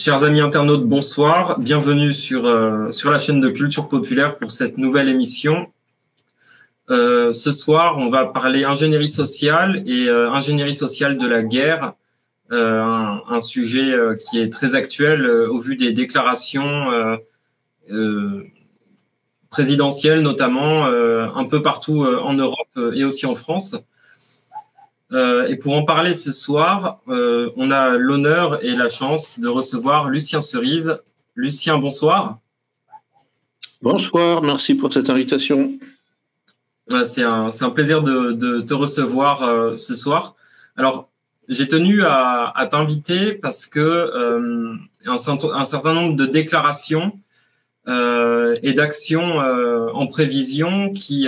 Chers amis internautes, bonsoir. Bienvenue sur la chaîne de Culture Populaire pour cette nouvelle émission. Ce soir, on va parler ingénierie sociale et ingénierie sociale de la guerre, un sujet qui est très actuel au vu des déclarations présidentielles, notamment un peu partout en Europe et aussi en France. Et pour en parler ce soir, on a l'honneur et la chance de recevoir Lucien Cerise. Lucien, bonsoir. Bonsoir, merci pour cette invitation. C'est un plaisir de te recevoir ce soir. Alors, j'ai tenu à t'inviter parce que un certain nombre de déclarations et d'actions en prévision qui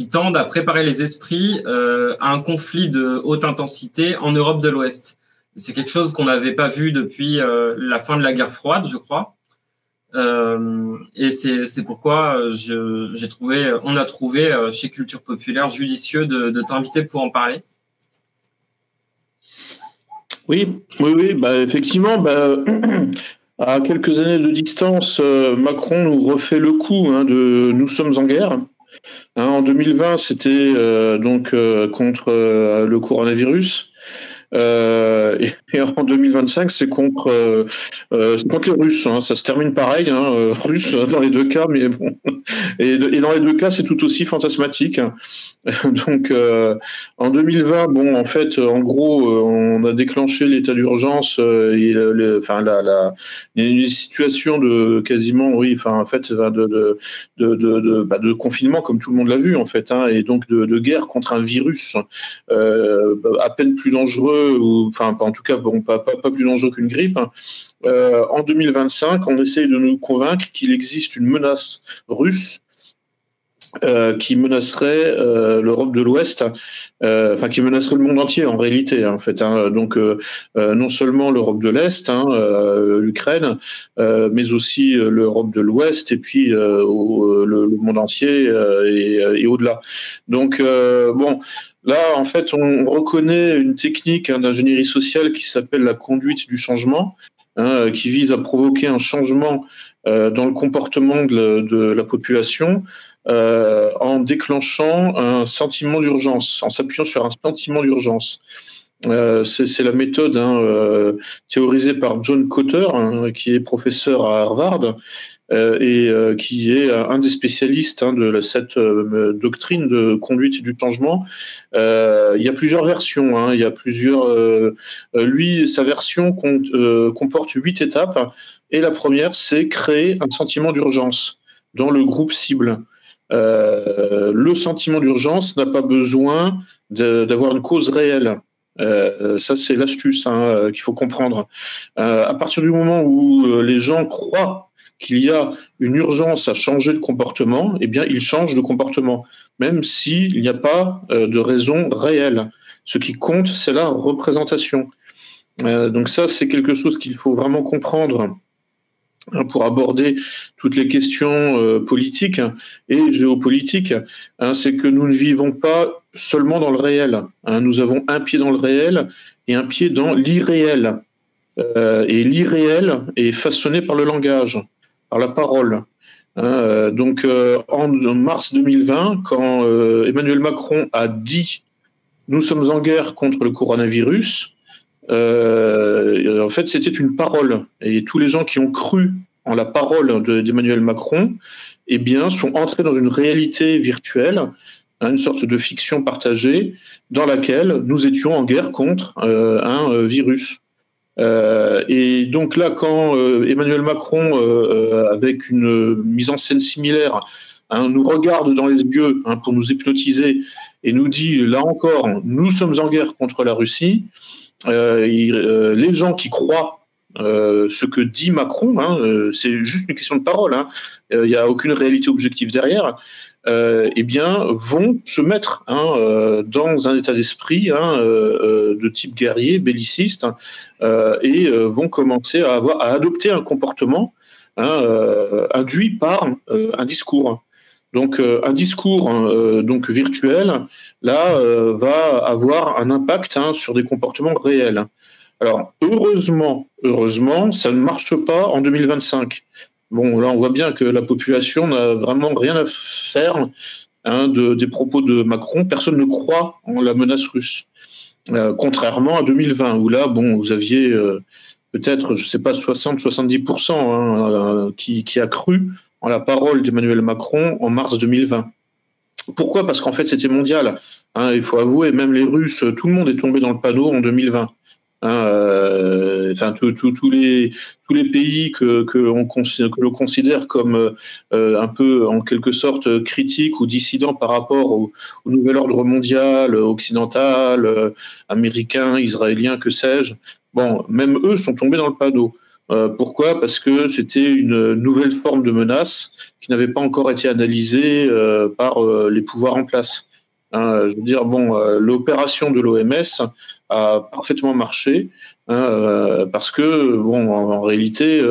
tendent à préparer les esprits à un conflit de haute intensité en Europe de l'Ouest. C'est quelque chose qu'on n'avait pas vu depuis la fin de la guerre froide, je crois. Et c'est pourquoi on a trouvé chez Culture Populaire judicieux de t'inviter pour en parler. Oui, effectivement, à quelques années de distance, Macron nous refait le coup de « nous sommes en guerre ». En 2020, c'était contre le coronavirus. Et en 2025, c'est contre les Russes. Ça se termine pareil, Russes dans les deux cas, mais bon. Et dans les deux cas, c'est tout aussi fantasmatique. Donc, en 2020, en gros, on a déclenché l'état d'urgence et une situation de quasiment, de confinement, comme tout le monde l'a vu, en fait, et donc de guerre contre un virus à peine plus dangereux, en tout cas, pas plus dangereux qu'une grippe. En 2025, on essaye de nous convaincre qu'il existe une menace russe qui menacerait l'Europe de l'Ouest, qui menacerait le monde entier en réalité, en fait. Donc, non seulement l'Europe de l'Est, l'Ukraine, mais aussi l'Europe de l'Ouest et puis le monde entier et au-delà. Donc, là, en fait, on reconnaît une technique d'ingénierie sociale qui s'appelle la conduite du changement, qui vise à provoquer un changement dans le comportement de la population en déclenchant un sentiment d'urgence, en s'appuyant sur un sentiment d'urgence. C'est la méthode théorisée par John Kotter, qui est professeur à Harvard, et qui est un des spécialistes de cette doctrine de conduite du changement. Il y a plusieurs versions. Il y a lui, sa version comporte 8 étapes. Et la première, c'est créer un sentiment d'urgence dans le groupe cible. Le sentiment d'urgence n'a pas besoin d'avoir une cause réelle. Ça, c'est l'astuce qu'il faut comprendre. À partir du moment où les gens croient qu'il y a une urgence à changer de comportement, eh bien, ils changent de comportement, même s'il n'y a pas de raison réelle. Ce qui compte, c'est la représentation. Donc ça, c'est quelque chose qu'il faut vraiment comprendre pour aborder toutes les questions politiques et géopolitiques. C'est que nous ne vivons pas seulement dans le réel. Nous avons un pied dans le réel et un pied dans l'irréel. Et l'irréel est façonné par le langage, par la parole. Donc, en mars 2020, quand Emmanuel Macron a dit « nous sommes en guerre contre le coronavirus », en fait, c'était une parole. Et tous les gens qui ont cru en la parole d'Emmanuel Macron, eh bien, sont entrés dans une réalité virtuelle, une sorte de fiction partagée, dans laquelle nous étions en guerre contre un virus. Et donc là, quand Emmanuel Macron, avec une mise en scène similaire, nous regarde dans les yeux pour nous hypnotiser et nous dit, là encore, nous sommes en guerre contre la Russie, les gens qui croient ce que dit Macron, c'est juste une question de parole, il n'y a aucune réalité objective derrière, eh bien, vont se mettre dans un état d'esprit de type guerrier, belliciste, et vont commencer à adopter un comportement induit par un discours. Donc, un discours donc virtuel, là, va avoir un impact sur des comportements réels. Alors, heureusement, ça ne marche pas en 2025. Bon, là, on voit bien que la population n'a vraiment rien à faire des propos de Macron. Personne ne croit en la menace russe. Contrairement à 2020, où là, bon, vous aviez peut-être, je ne sais pas, 60-70% qui a cru en la parole d'Emmanuel Macron en mars 2020. Pourquoi ? Parce qu'en fait, c'était mondial. Il faut avouer, même les Russes, tout le monde est tombé dans le panneau en 2020. Tous les pays que l'on considère comme un peu en quelque sorte critiques ou dissidents par rapport au nouvel ordre mondial, occidental, américain, israélien, que sais-je, bon, même eux sont tombés dans le panneau. Pourquoi ? Parce que c'était une nouvelle forme de menace qui n'avait pas encore été analysée par les pouvoirs en place. Je veux dire, bon, l'opération de l'OMS a parfaitement marché parce que, bon, en réalité,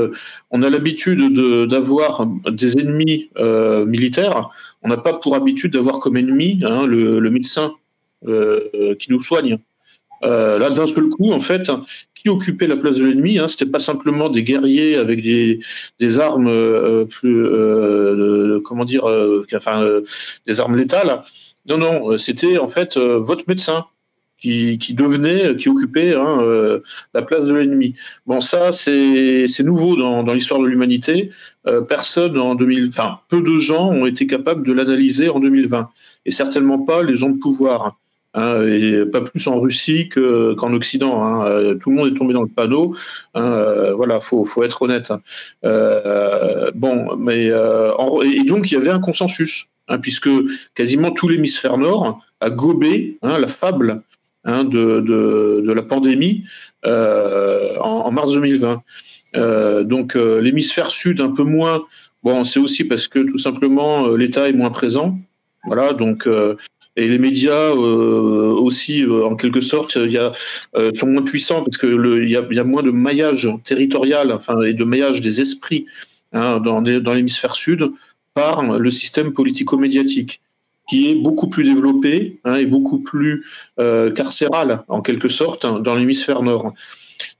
on a l'habitude d'avoir des ennemis militaires. On n'a pas pour habitude d'avoir comme ennemi le médecin qui nous soigne. Là, d'un seul coup, en fait, qui occupait la place de l'ennemi, c'était pas simplement des guerriers avec des armes des armes létales. Non, c'était en fait votre médecin qui occupait la place de l'ennemi. Bon, ça, c'est nouveau dans l'histoire de l'humanité. Peu de gens ont été capables de l'analyser en 2020, et certainement pas les gens de pouvoir. Et pas plus en Russie qu'en Occident. Tout le monde est tombé dans le panneau. Voilà, faut être honnête. Et donc il y avait un consensus, puisque quasiment tout l'hémisphère nord a gobé la fable de la pandémie en mars 2020. Donc l'hémisphère sud un peu moins. Bon, c'est aussi parce que tout simplement l'État est moins présent. Voilà, donc. Et les médias aussi, en quelque sorte, sont moins puissants parce qu'il y a moins de maillage territorial, et de maillage des esprits dans l'hémisphère sud par le système politico-médiatique, qui est beaucoup plus développé et beaucoup plus carcéral, en quelque sorte, dans l'hémisphère nord.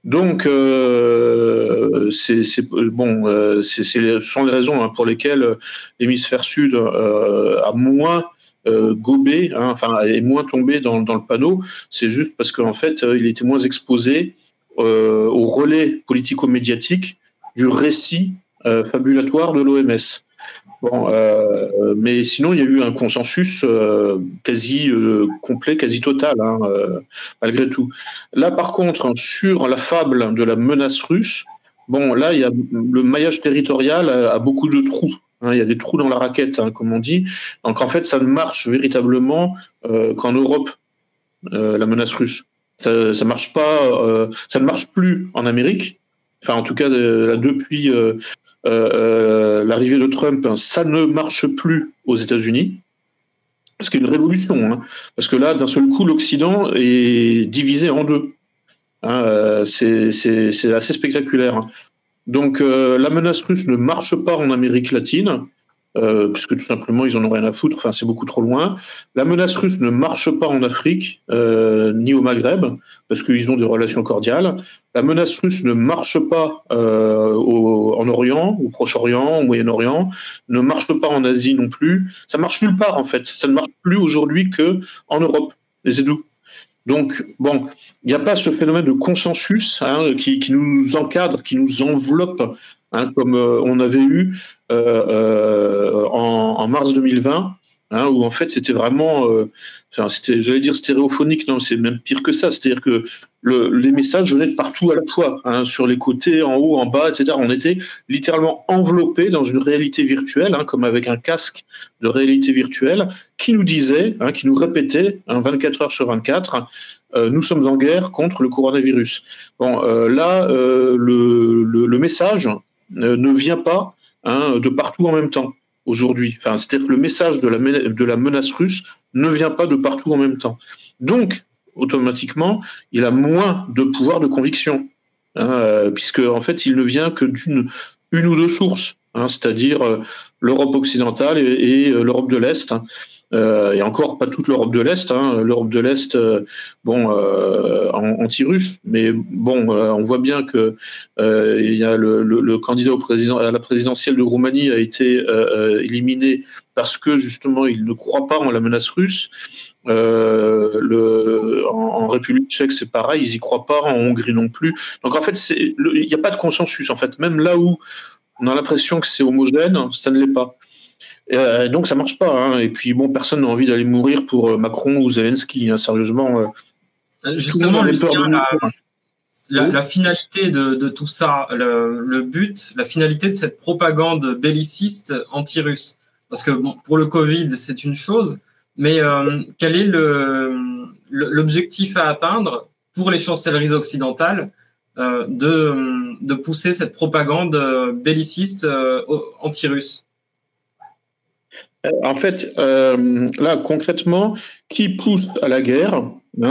Donc, ce sont les raisons pour lesquelles l'hémisphère sud a moins gobé, est moins tombé dans le panneau. C'est juste parce qu'en fait, il était moins exposé au relais politico-médiatique du récit fabulatoire de l'OMS. Bon, mais sinon, il y a eu un consensus quasi complet, quasi total, malgré tout. Là, par contre, sur la fable de la menace russe, bon, là, il y a le maillage territorial a beaucoup de trous. Il y a des trous dans la raquette, comme on dit. Donc, en fait, ça ne marche véritablement qu'en Europe, la menace russe. Ça marche pas, ça ne marche plus en Amérique. Enfin, en tout cas, depuis l'arrivée de Trump, ça ne marche plus aux États-Unis. Parce qu'il y a une révolution. Parce que là, d'un seul coup, l'Occident est divisé en deux. C'est assez spectaculaire. Donc la menace russe ne marche pas en Amérique latine, puisque tout simplement ils en ont rien à foutre, c'est beaucoup trop loin. La menace russe ne marche pas en Afrique, ni au Maghreb, parce qu'ils ont des relations cordiales. La menace russe ne marche pas en Orient, au Proche-Orient, au Moyen-Orient, ne marche pas en Asie non plus. Ça marche nulle part en fait. Ça ne marche plus aujourd'hui qu'en Europe. Et c'est tout. Donc, bon, il n'y a pas ce phénomène de consensus qui nous encadre, qui nous enveloppe, comme on avait eu en mars 2020, où en fait c'était vraiment, j'allais dire stéréophonique, non, c'est même pire que ça, c'est-à-dire que les messages venaient de partout à la fois, sur les côtés, en haut, en bas, etc. On était littéralement enveloppés dans une réalité virtuelle, comme avec un casque de réalité virtuelle, qui nous disait, qui nous répétait 24 heures sur 24, nous sommes en guerre contre le coronavirus. Bon, là, le message ne vient pas de partout en même temps aujourd'hui. C'est-à-dire que le message de la menace russe ne vient pas de partout en même temps. Donc, automatiquement, il a moins de pouvoir de conviction, puisque en fait, il ne vient que d'une ou deux sources, c'est-à-dire l'Europe occidentale et l'Europe de l'Est. et encore pas toute l'Europe de l'Est. L'Europe de l'Est, anti-russe, mais bon, on voit bien que il y a le candidat à la présidentielle de Roumanie a été éliminé parce que justement il ne croit pas en la menace russe. En République tchèque, c'est pareil, ils y croient pas, en Hongrie non plus. Donc en fait, il n'y a pas de consensus. En fait, même là où on a l'impression que c'est homogène, ça ne l'est pas. Donc ça marche pas. Et puis bon, personne n'a envie d'aller mourir pour Macron ou Zelensky. Sérieusement. Justement, Lucien, la finalité de tout ça, le but, la finalité de cette propagande belliciste anti-russe. Parce que bon, pour le Covid, c'est une chose, mais quel est l'objectif à atteindre pour les chancelleries occidentales de pousser cette propagande belliciste anti-russe? En fait, là, concrètement, qui pousse à la guerre,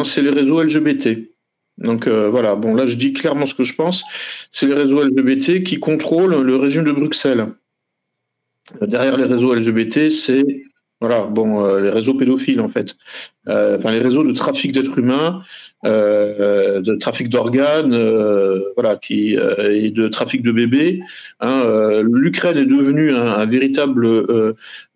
c'est les réseaux LGBT. Donc voilà, bon là je dis clairement ce que je pense, c'est les réseaux LGBT qui contrôlent le régime de Bruxelles. Derrière les réseaux LGBT, c'est les réseaux pédophiles en fait, les réseaux de trafic d'êtres humains, de trafic d'organes, et de trafic de bébés. L'Ukraine est devenue un véritable,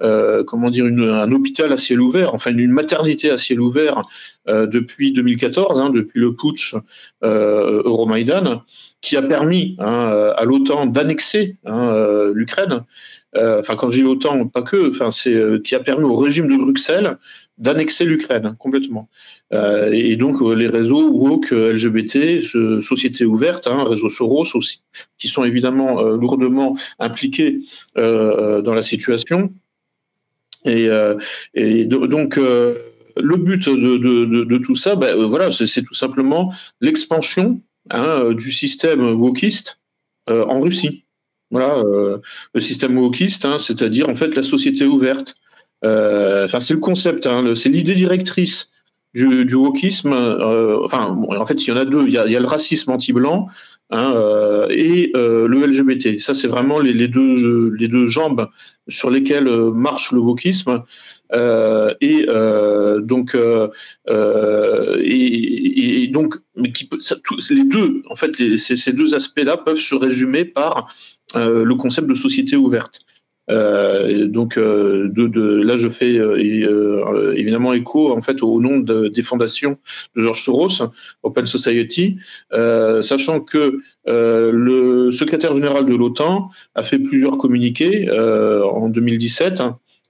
un hôpital à ciel ouvert, enfin une maternité à ciel ouvert depuis 2014, depuis le putsch Euromaïdan, qui a permis à l'OTAN d'annexer l'Ukraine. Quand je dis l'OTAN, pas que, c'est qui a permis au régime de Bruxelles d'annexer l'Ukraine complètement. Et donc les réseaux woke LGBT, sociétés ouvertes, réseau Soros aussi, qui sont évidemment lourdement impliqués dans la situation. Donc le but de tout ça, c'est tout simplement l'expansion du système wokiste en Russie. Voilà, le système wokiste, c'est-à-dire en fait la société ouverte. C'est le concept, c'est l'idée directrice du wokisme. En fait, il y en a deux. Il y a le racisme anti-blanc et le LGBT. Ça, c'est vraiment les deux jambes sur lesquelles marche le wokisme. Les deux, en fait, ces deux aspects-là peuvent se résumer par le concept de société ouverte. Là, je fais évidemment écho en fait au nom des fondations de George Soros, Open Society, sachant que le secrétaire général de l'OTAN a fait plusieurs communiqués en 2017.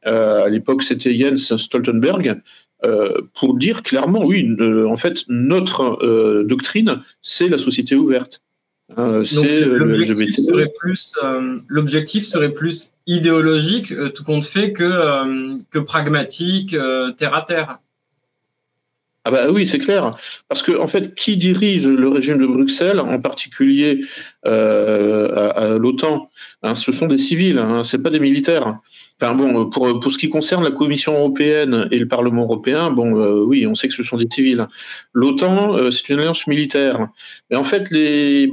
À l'époque, c'était Jens Stoltenberg. Pour dire clairement, oui, en fait, notre doctrine, c'est la société ouverte. L'objectif serait plus idéologique, tout compte fait, que pragmatique, terre à terre. Ah bah oui, c'est clair. Parce que en fait, qui dirige le régime de Bruxelles, en particulier à l'OTAN, ce sont des civils, c'est pas des militaires. Pour ce qui concerne la Commission européenne et le Parlement européen, oui, on sait que ce sont des civils. L'OTAN, c'est une alliance militaire. Mais en fait, il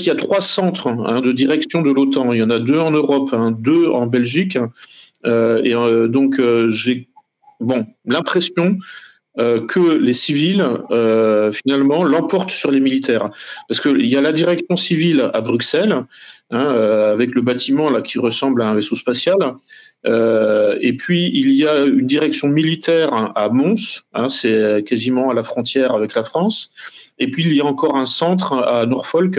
y a 3 centres de direction de l'OTAN. Il y en a 2 en Europe, 2 en Belgique. J'ai l'impression que les civils, finalement, l'emportent sur les militaires. Parce qu'il y a la direction civile à Bruxelles, avec le bâtiment là qui ressemble à un vaisseau spatial. Et puis, il y a une direction militaire à Mons, c'est quasiment à la frontière avec la France. Et puis, il y a encore un centre à Norfolk,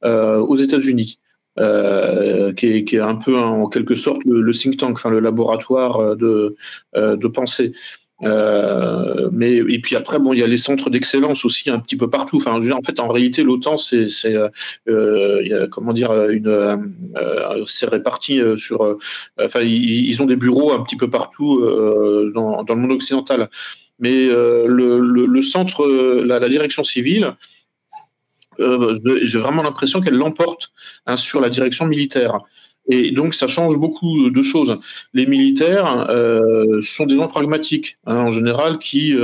aux États-Unis. Qui est un peu en quelque sorte le think tank, le laboratoire de pensée. Et puis après, il y a les centres d'excellence aussi un petit peu partout. En fait, en réalité, l'OTAN, c'est réparti sur. Ils ont des bureaux un petit peu partout dans le monde occidental. Mais le centre, la direction civile, j'ai vraiment l'impression qu'elle l'emporte sur la direction militaire. Et donc, ça change beaucoup de choses. Les militaires sont des gens pragmatiques, en général, qui,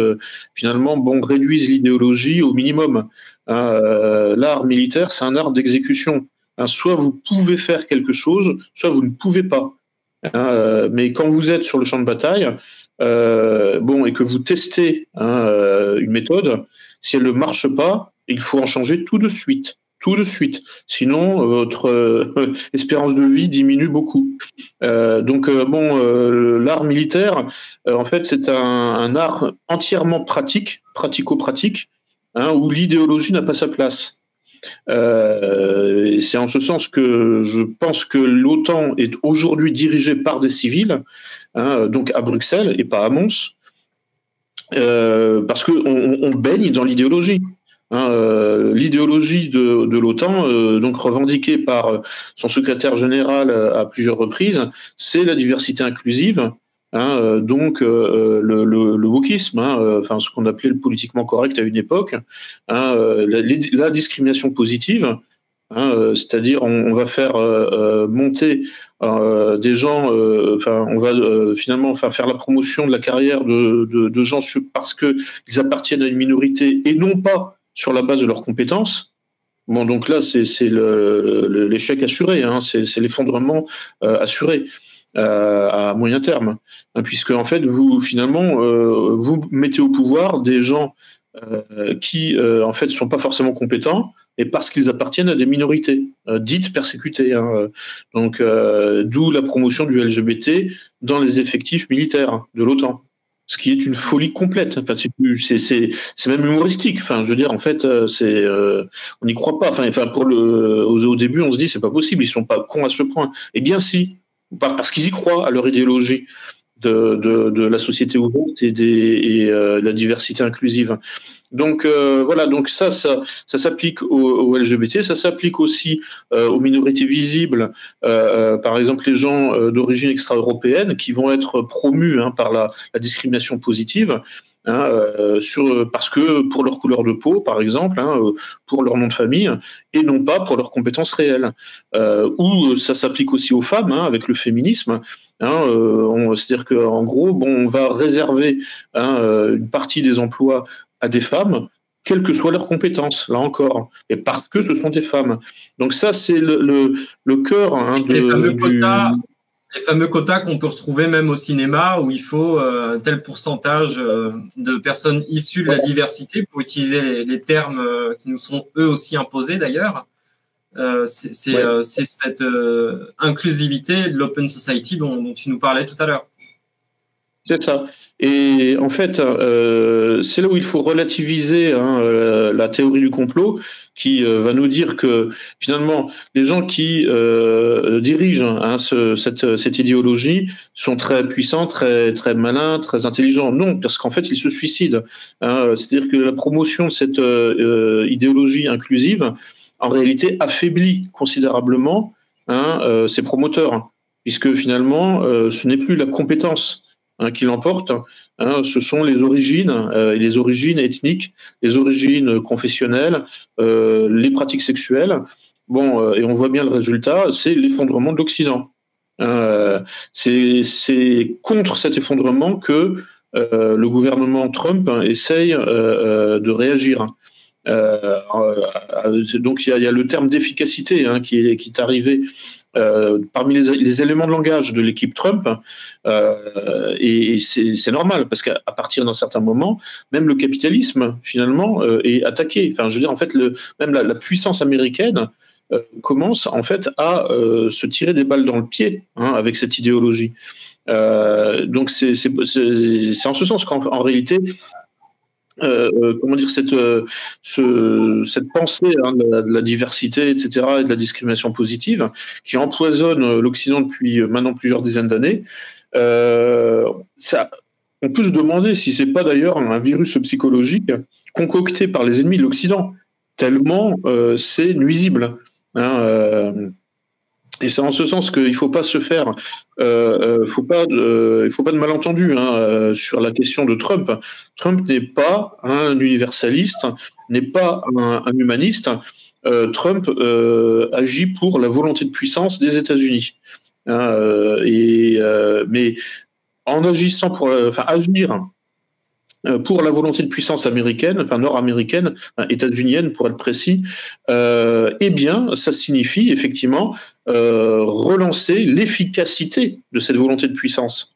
finalement, réduisent l'idéologie au minimum. L'art militaire, c'est un art d'exécution. Soit vous pouvez faire quelque chose, soit vous ne pouvez pas. Mais quand vous êtes sur le champ de bataille, et que vous testez une méthode, si elle ne marche pas, il faut en changer tout de suite. Tout de suite. Sinon, votre espérance de vie diminue beaucoup. L'art militaire, en fait, c'est un art entièrement pratique, pratico-pratique, où l'idéologie n'a pas sa place. C'est en ce sens que je pense que l'OTAN est aujourd'hui dirigée par des civils, donc à Bruxelles et pas à Mons, parce qu'on baigne dans l'idéologie. L'idéologie de l'OTAN, donc revendiquée par son secrétaire général à plusieurs reprises, c'est la diversité inclusive, le wokisme, ce qu'on appelait le politiquement correct à une époque, la discrimination positive, c'est-à-dire on va faire monter des gens, on va finalement faire la promotion de la carrière de gens parce qu'ils appartiennent à une minorité et non pas sur la base de leurs compétences. Bon, donc là, c'est l'échec assuré, c'est l'effondrement assuré à moyen terme, puisque en fait, vous mettez au pouvoir des gens qui en fait sont pas forcément compétents et parce qu'ils appartiennent à des minorités dites persécutées. D'où la promotion du LGBT dans les effectifs militaires de l'OTAN. Ce qui est une folie complète. Enfin, c'est même humoristique. Enfin, je veux dire, en fait, on n'y croit pas. Au début, on se dit, c'est pas possible. Ils sont pas cons à ce point. Eh bien, si, parce qu'ils y croient à leur idéologie de la société ouverte et la diversité inclusive. Donc donc ça s'applique aux LGBT, ça s'applique aussi aux minorités visibles, par exemple les gens d'origine extra-européenne qui vont être promus par la discrimination positive. Parce que pour leur couleur de peau, par exemple, pour leur nom de famille, et non pas pour leurs compétences réelles. Ou ça s'applique aussi aux femmes, avec le féminisme. C'est-à-dire qu'en gros, on va réserver une partie des emplois à des femmes, quelles que soient leurs compétences, là encore, et parce que ce sont des femmes. Donc ça, c'est le cœur les fameux quotas qu'on peut retrouver même au cinéma, où il faut tel pourcentage de personnes issues de la diversité, pour utiliser les termes qui nous sont eux aussi imposés d'ailleurs. C'est cette inclusivité de l'Open Society dont tu nous parlais tout à l'heure. C'est ça. Et en fait, c'est là où il faut relativiser la théorie du complot, qui va nous dire que finalement, les gens qui dirigent cette idéologie sont très puissants, très, très malins, très intelligents. Non, parce qu'en fait, ils se suicident. C'est-à-dire que la promotion de cette idéologie inclusive, en réalité, affaiblit considérablement ses promoteurs, puisque finalement, ce n'est plus la compétence qui l'emporte, ce sont les origines ethniques, les origines confessionnelles, les pratiques sexuelles. Et on voit bien le résultat, c'est l'effondrement de l'Occident. C'est contre cet effondrement que le gouvernement Trump essaye de réagir. Donc il y a le terme d'efficacité qui est arrivé parmi les éléments de langage de l'équipe Trump, et c'est normal, parce qu'à partir d'un certain moment, même le capitalisme, finalement, est attaqué. Enfin, je veux dire, en fait, même la puissance américaine commence, en fait, à se tirer des balles dans le pied avec cette idéologie. Donc, c'est en ce sens qu'en réalité, cette pensée de la diversité, etc., et de la discrimination positive, qui empoisonne l'Occident depuis maintenant plusieurs dizaines d'années, on peut se demander si c'est pas d'ailleurs un virus psychologique concocté par les ennemis de l'Occident, tellement c'est nuisible. Et c'est en ce sens qu'il ne faut pas se faire, il faut pas de malentendu sur la question de Trump. Trump n'est pas un universaliste, n'est pas un humaniste. Trump agit pour la volonté de puissance des États-Unis. Mais en agissant agir pour la volonté de puissance américaine, nord-américaine, états-unienne pour être précis, eh bien, ça signifie effectivement relancer l'efficacité de cette volonté de puissance.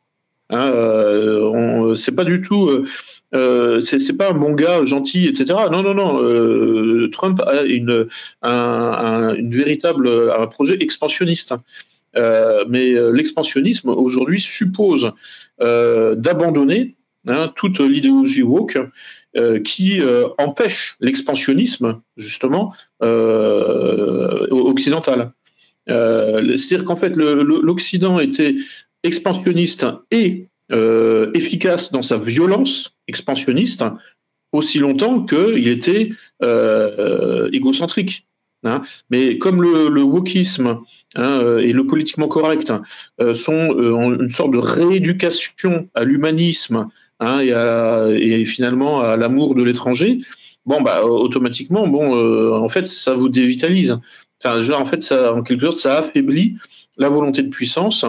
C'est pas du tout. C'est pas un bon gars gentil, etc. Non, non, non. Trump a un projet expansionniste. Mais l'expansionnisme aujourd'hui suppose d'abandonner toute l'idéologie woke qui empêche l'expansionnisme justement occidental. C'est-à-dire qu'en fait l'Occident était expansionniste et efficace dans sa violence expansionniste aussi longtemps qu'il était égocentrique. Mais comme le wokisme et le politiquement correct sont une sorte de rééducation à l'humanisme et finalement à l'amour de l'étranger, automatiquement, en fait, ça vous dévitalise. En fait, ça, en quelque sorte, ça affaiblit la volonté de puissance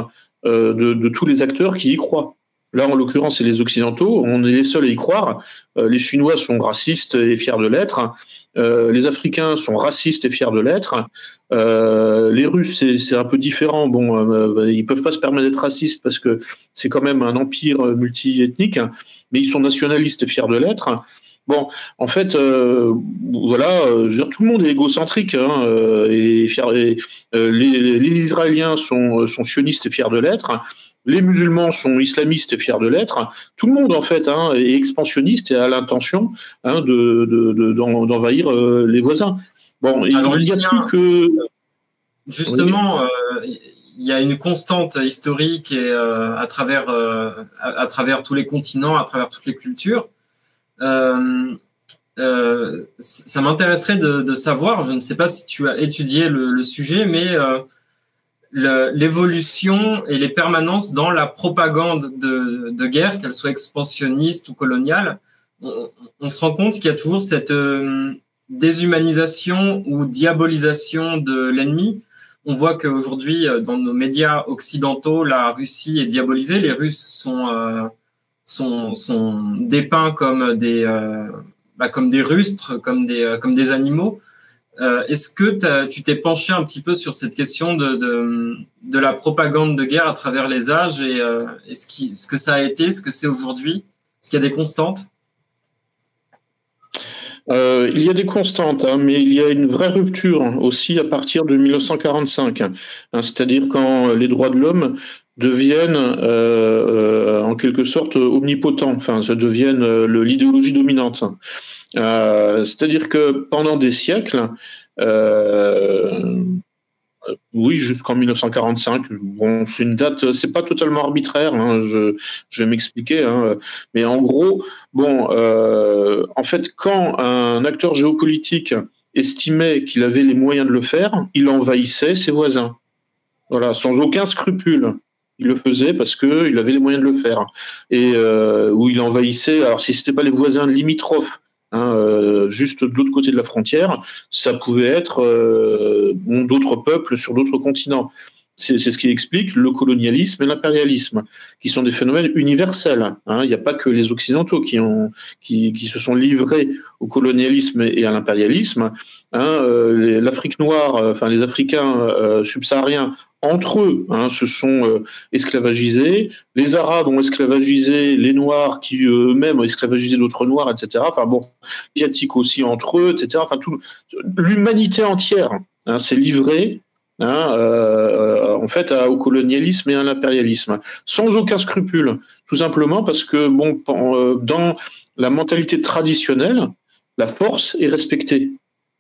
de tous les acteurs qui y croient. Là, en l'occurrence, c'est les Occidentaux. On est les seuls à y croire. Les Chinois sont racistes et fiers de l'être. Les Africains sont racistes et fiers de l'être. Les Russes, c'est un peu différent. Ils peuvent pas se permettre d'être racistes parce que c'est quand même un empire multiethnique, mais ils sont nationalistes et fiers de l'être. Bon, en fait, tout le monde est égocentrique et fier. Les Israéliens sont sionistes et fiers de l'être. Les musulmans sont islamistes et fiers de l'être. Tout le monde, en fait, est expansionniste et a l'intention d'envahir les voisins. Bon, alors, il n'y a plus que... Justement, il y a une constante historique et à travers tous les continents, à travers toutes les cultures. Ça m'intéresserait de savoir, je ne sais pas si tu as étudié le sujet, mais l'évolution et les permanences dans la propagande de guerre, qu'elle soit expansionniste ou coloniale. On se rend compte qu'il y a toujours cette déshumanisation ou diabolisation de l'ennemi. On voit qu'aujourd'hui, dans nos médias occidentaux, la Russie est diabolisée. Les Russes sont dépeints comme des rustres, comme des animaux. Est-ce que tu t'es penché un petit peu sur cette question de la propagande de guerre à travers les âges et ce que ça a été, ce que c'est aujourd'hui? Est-ce qu'il y a des constantes? Il y a des constantes, mais il y a une vraie rupture aussi à partir de 1945, c'est-à-dire quand les droits de l'homme deviennent en quelque sorte omnipotents, ça deviennent l'idéologie dominante. C'est-à-dire que pendant des siècles, oui, jusqu'en 1945. Bon, c'est une date, c'est pas totalement arbitraire. Je vais m'expliquer. Mais en gros, en fait, quand un acteur géopolitique estimait qu'il avait les moyens de le faire, il envahissait ses voisins. Voilà, sans aucun scrupule. Il le faisait parce qu'il avait les moyens de le faire. Et où il envahissait. Alors, si c'était pas les voisins limitrophes, juste de l'autre côté de la frontière, ça pouvait être d'autres peuples sur d'autres continents. C'est ce qui explique le colonialisme et l'impérialisme, qui sont des phénomènes universels. Il n'y a pas que les Occidentaux qui se sont livrés au colonialisme et à l'impérialisme. L'Afrique noire, les Africains subsahariens, entre eux, se sont esclavagisés. Les Arabes ont esclavagisé les Noirs, qui eux-mêmes ont esclavagisé d'autres Noirs, etc. Les Asiatiques aussi entre eux, etc. L'humanité entière s'est livrée en fait au colonialisme et à l'impérialisme, sans aucun scrupule, tout simplement parce que dans la mentalité traditionnelle, la force est respectée.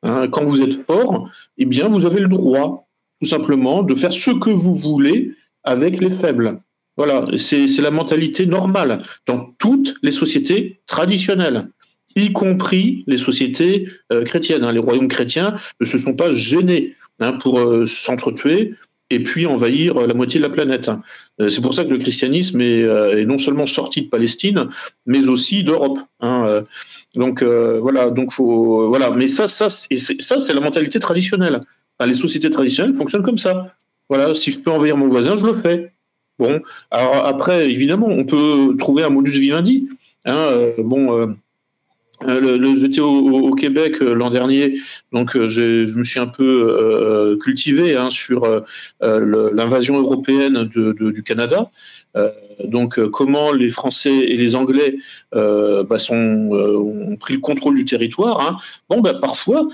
Quand vous êtes fort, eh bien vous avez le droit, tout simplement, de faire ce que vous voulez avec les faibles. Voilà, c'est la mentalité normale dans toutes les sociétés traditionnelles, y compris les sociétés chrétiennes. Les royaumes chrétiens ne se sont pas gênés pour s'entretuer et puis envahir la moitié de la planète. C'est pour ça que le christianisme est non seulement sorti de Palestine, mais aussi d'Europe. Mais ça c'est la mentalité traditionnelle. Les sociétés traditionnelles fonctionnent comme ça. Voilà, si je peux envahir mon voisin, je le fais. Bon, alors après, évidemment, on peut trouver un modus vivendi. J'étais au Québec l'an dernier, donc je me suis un peu cultivé sur l'invasion européenne du Canada. Donc, comment les Français et les Anglais ont pris le contrôle du territoire. Hein. Bon, parfois,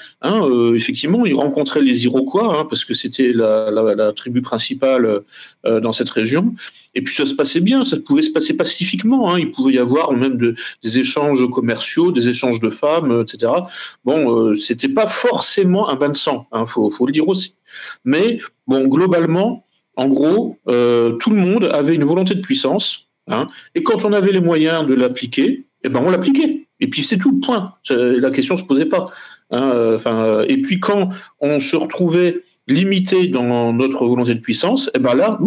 effectivement, ils rencontraient les Iroquois, parce que c'était la tribu principale dans cette région. Et puis, ça se passait bien, ça pouvait se passer pacifiquement. Hein. Il pouvait y avoir même des échanges commerciaux, des échanges de femmes, etc. Bon, c'était pas forcément un bain de sang, faut le dire aussi. Mais, bon, globalement, en gros, tout le monde avait une volonté de puissance, et quand on avait les moyens de l'appliquer, on l'appliquait. Et puis c'est tout, point. La question se posait pas. Et puis quand on se retrouvait limité dans notre volonté de puissance, là,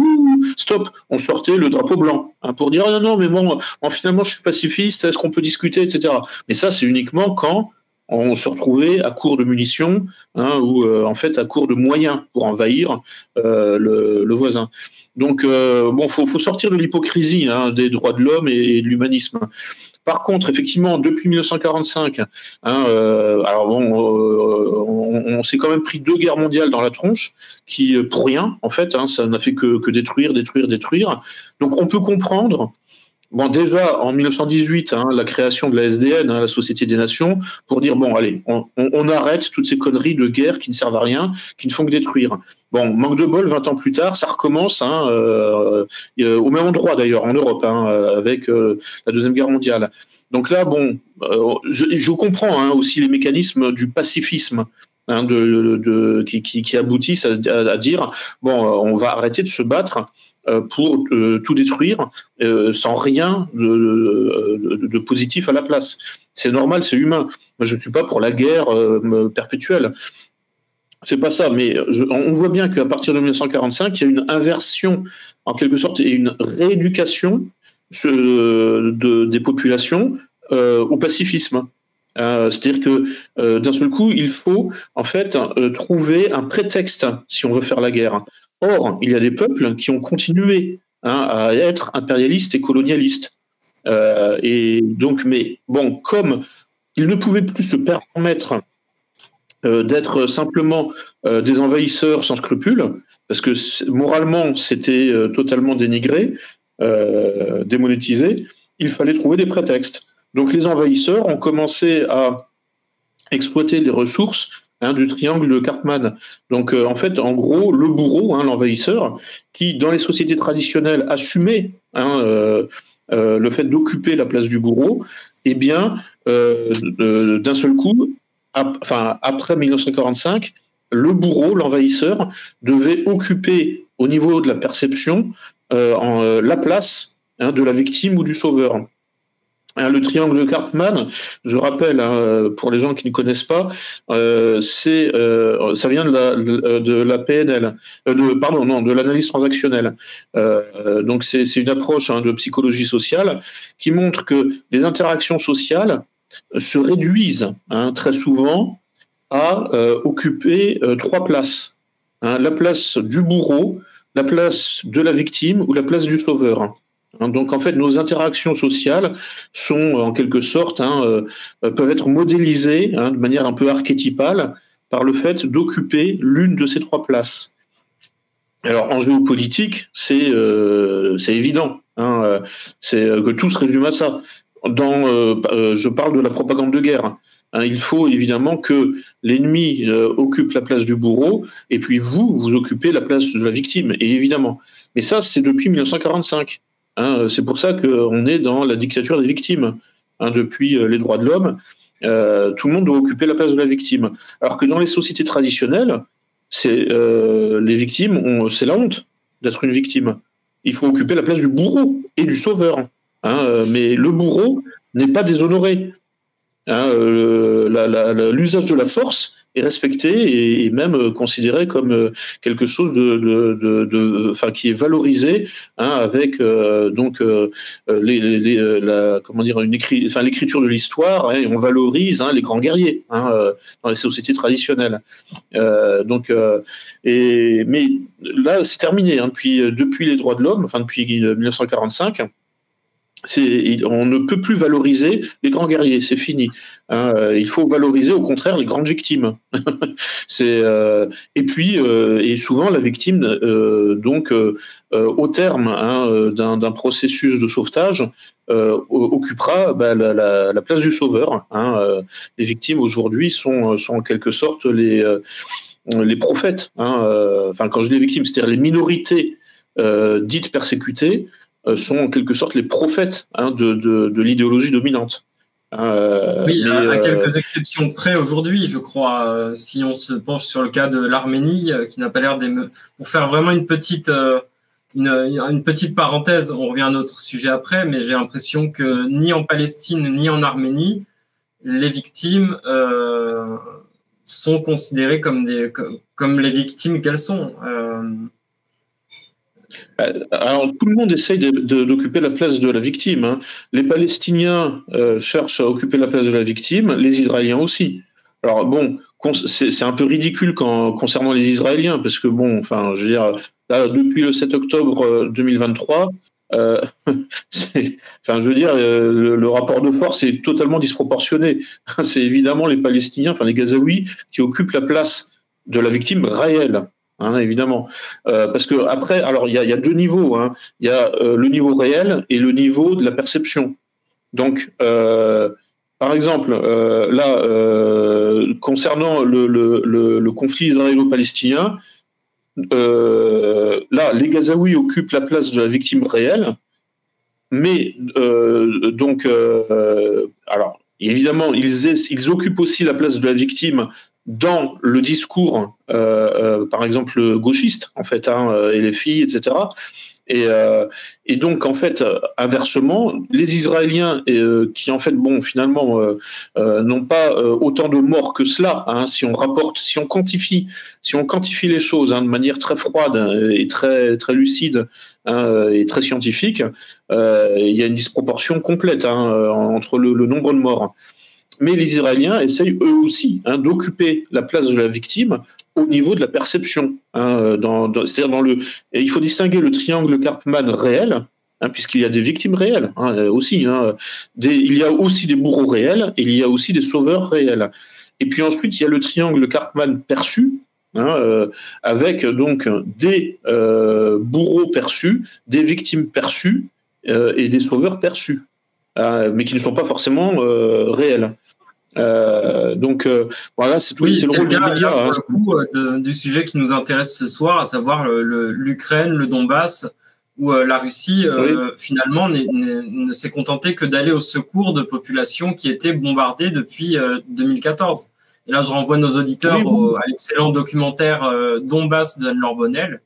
stop, on sortait le drapeau blanc pour dire non, mais bon, finalement je suis pacifiste, est-ce qu'on peut discuter, etc. Mais ça, c'est uniquement quand on se retrouvait à court de munitions ou en fait à court de moyens pour envahir le voisin. Donc faut sortir de l'hypocrisie des droits de l'homme et de l'humanisme. Par contre, effectivement, depuis 1945, on s'est quand même pris 2 guerres mondiales dans la tronche, qui pour rien, en fait, ça n'a fait que détruire. Donc on peut comprendre. Bon, déjà, en 1918, la création de la SDN, la Société des Nations, pour dire, bon, allez, on arrête toutes ces conneries de guerre qui ne servent à rien, qui ne font que détruire. Bon, manque de bol, 20 ans plus tard, ça recommence, au même endroit d'ailleurs, en Europe, avec la Deuxième Guerre mondiale. Donc là, bon, je comprends aussi les mécanismes du pacifisme, qui aboutissent à dire, bon, on va arrêter de se battre pour tout détruire sans rien de positif à la place. C'est normal, c'est humain. Moi, je ne suis pas pour la guerre perpétuelle. C'est pas ça, mais on voit bien qu'à partir de 1945, il y a une inversion, en quelque sorte, et une rééducation des populations au pacifisme. C'est-à-dire que d'un seul coup, il faut en fait trouver un prétexte si on veut faire la guerre. Or, il y a des peuples qui ont continué à être impérialistes et colonialistes. Et donc, mais bon, comme ils ne pouvaient plus se permettre d'être simplement des envahisseurs sans scrupules, parce que moralement, c'était totalement dénigré, démonétisé, il fallait trouver des prétextes. Donc les envahisseurs ont commencé à exploiter les ressources du triangle de Karpman. Donc en fait, en gros, le bourreau, l'envahisseur, qui dans les sociétés traditionnelles assumait le fait d'occuper la place du bourreau, eh bien, d'un seul coup, après 1945, le bourreau, l'envahisseur, devait occuper au niveau de la perception la place de la victime ou du sauveur. Le triangle de Karpman, je rappelle pour les gens qui ne connaissent pas, ça vient de la PNL, de l'analyse transactionnelle. Donc c'est une approche de psychologie sociale qui montre que les interactions sociales se réduisent très souvent à occuper 3 places. La place du bourreau, la place de la victime ou la place du sauveur. Donc en fait, nos interactions sociales sont en quelque sorte peuvent être modélisées de manière un peu archétypale par le fait d'occuper l'une de ces 3 places. Alors en géopolitique, c'est évident, c'est que tout se résume à ça. Je parle de la propagande de guerre. Il faut évidemment que l'ennemi occupe la place du bourreau et puis vous occupez la place de la victime, et évidemment. Mais ça, c'est depuis 1945. C'est pour ça qu'on est dans la dictature des victimes. Depuis les droits de l'homme, tout le monde doit occuper la place de la victime. Alors que dans les sociétés traditionnelles, les victimes, c'est la honte d'être une victime. Il faut occuper la place du bourreau et du sauveur. Mais le bourreau n'est pas déshonoré. L'usage de la force est respecté et même considéré comme quelque chose qui est valorisé avec l'écriture de l'histoire, et on valorise les grands guerriers dans les sociétés traditionnelles. Mais là c'est terminé depuis les droits de l'homme, depuis 1945. On ne peut plus valoriser les grands guerriers, c'est fini. Il faut valoriser au contraire les grandes victimes. Et puis et souvent la victime au terme d'un processus de sauvetage occupera la place du sauveur. Les victimes aujourd'hui sont en quelque sorte les prophètes. Quand je dis les victimes, c'est-à-dire les minorités dites persécutées sont en quelque sorte les prophètes de l'idéologie dominante. Oui, à quelques exceptions près aujourd'hui, je crois. Si on se penche sur le cas de l'Arménie, qui n'a pas l'air pour faire vraiment une petite parenthèse, on revient à notre sujet après, mais j'ai l'impression que ni en Palestine ni en Arménie, les victimes sont considérées comme les victimes qu'elles sont. Alors, tout le monde essaye d'occuper la place de la victime. Les Palestiniens cherchent à occuper la place de la victime, les Israéliens aussi. Alors bon, c'est un peu ridicule concernant les Israéliens, parce que je veux dire, là, depuis le 7 octobre 2023, le rapport de force est totalement disproportionné. C'est évidemment les Palestiniens, les Gazaouis, qui occupent la place de la victime réelle. Évidemment, parce que après, alors il y a deux niveaux. Il y a le niveau réel et le niveau de la perception. Donc, par exemple, concernant le conflit israélo-palestinien, les Gazaouis occupent la place de la victime réelle, mais alors évidemment, ils occupent aussi la place de la victime dans le discours, par exemple gauchiste, en fait, et les filles, etc. Et donc, en fait, inversement, les Israéliens, qui, en fait, finalement, n'ont pas autant de morts que cela, si on quantifie les choses de manière très froide et très, très lucide et très scientifique, il y a une disproportion complète entre le nombre de morts. Mais les Israéliens essayent eux aussi d'occuper la place de la victime au niveau de la perception. C'est-à-dire et il faut distinguer le triangle Karpman réel, puisqu'il y a des victimes réelles aussi. Il y a aussi des bourreaux réels et il y a aussi des sauveurs réels. Et puis ensuite, il y a le triangle Karpman perçu, avec donc des bourreaux perçus, des victimes perçues et des sauveurs perçus, mais qui ne sont pas forcément réels. Voilà, c'est le rôle du média. Pour le coup, du sujet qui nous intéresse ce soir, à savoir l'Ukraine, le Donbass, où la Russie finalement ne s'est contentée que d'aller au secours de populations qui étaient bombardées depuis 2014. Et là, je renvoie nos auditeurs à l'excellent documentaire Donbass d'Anne-Laure Bonnel,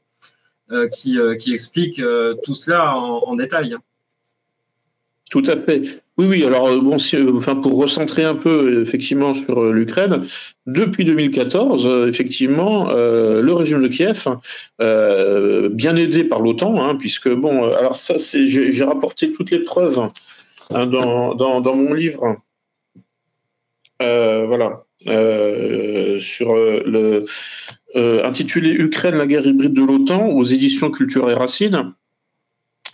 qui explique tout cela en détail. Tout à fait. Oui. Alors, pour recentrer un peu effectivement sur l'Ukraine, depuis 2014, effectivement, le régime de Kiev, bien aidé par l'OTAN, puisque alors ça, j'ai rapporté toutes les preuves dans mon livre, sur intitulé Ukraine, la guerre hybride de l'OTAN aux éditions Culture et Racines.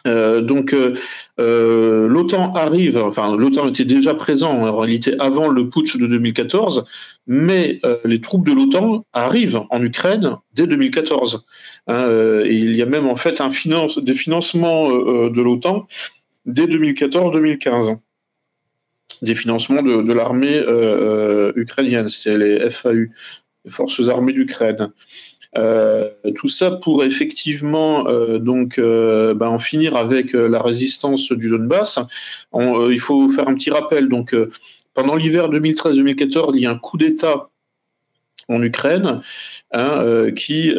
L'OTAN arrive, l'OTAN était déjà présent en réalité avant le putsch de 2014, mais les troupes de l'OTAN arrivent en Ukraine dès 2014. Et il y a même en fait des financements de l'OTAN dès 2014-2015. Des financements de l'armée ukrainienne, c'est les FAU, les Forces armées d'Ukraine. Tout ça pour effectivement en finir avec la résistance du Donbass. Il faut faire un petit rappel. Donc, pendant l'hiver 2013-2014, il y a un coup d'État en Ukraine qui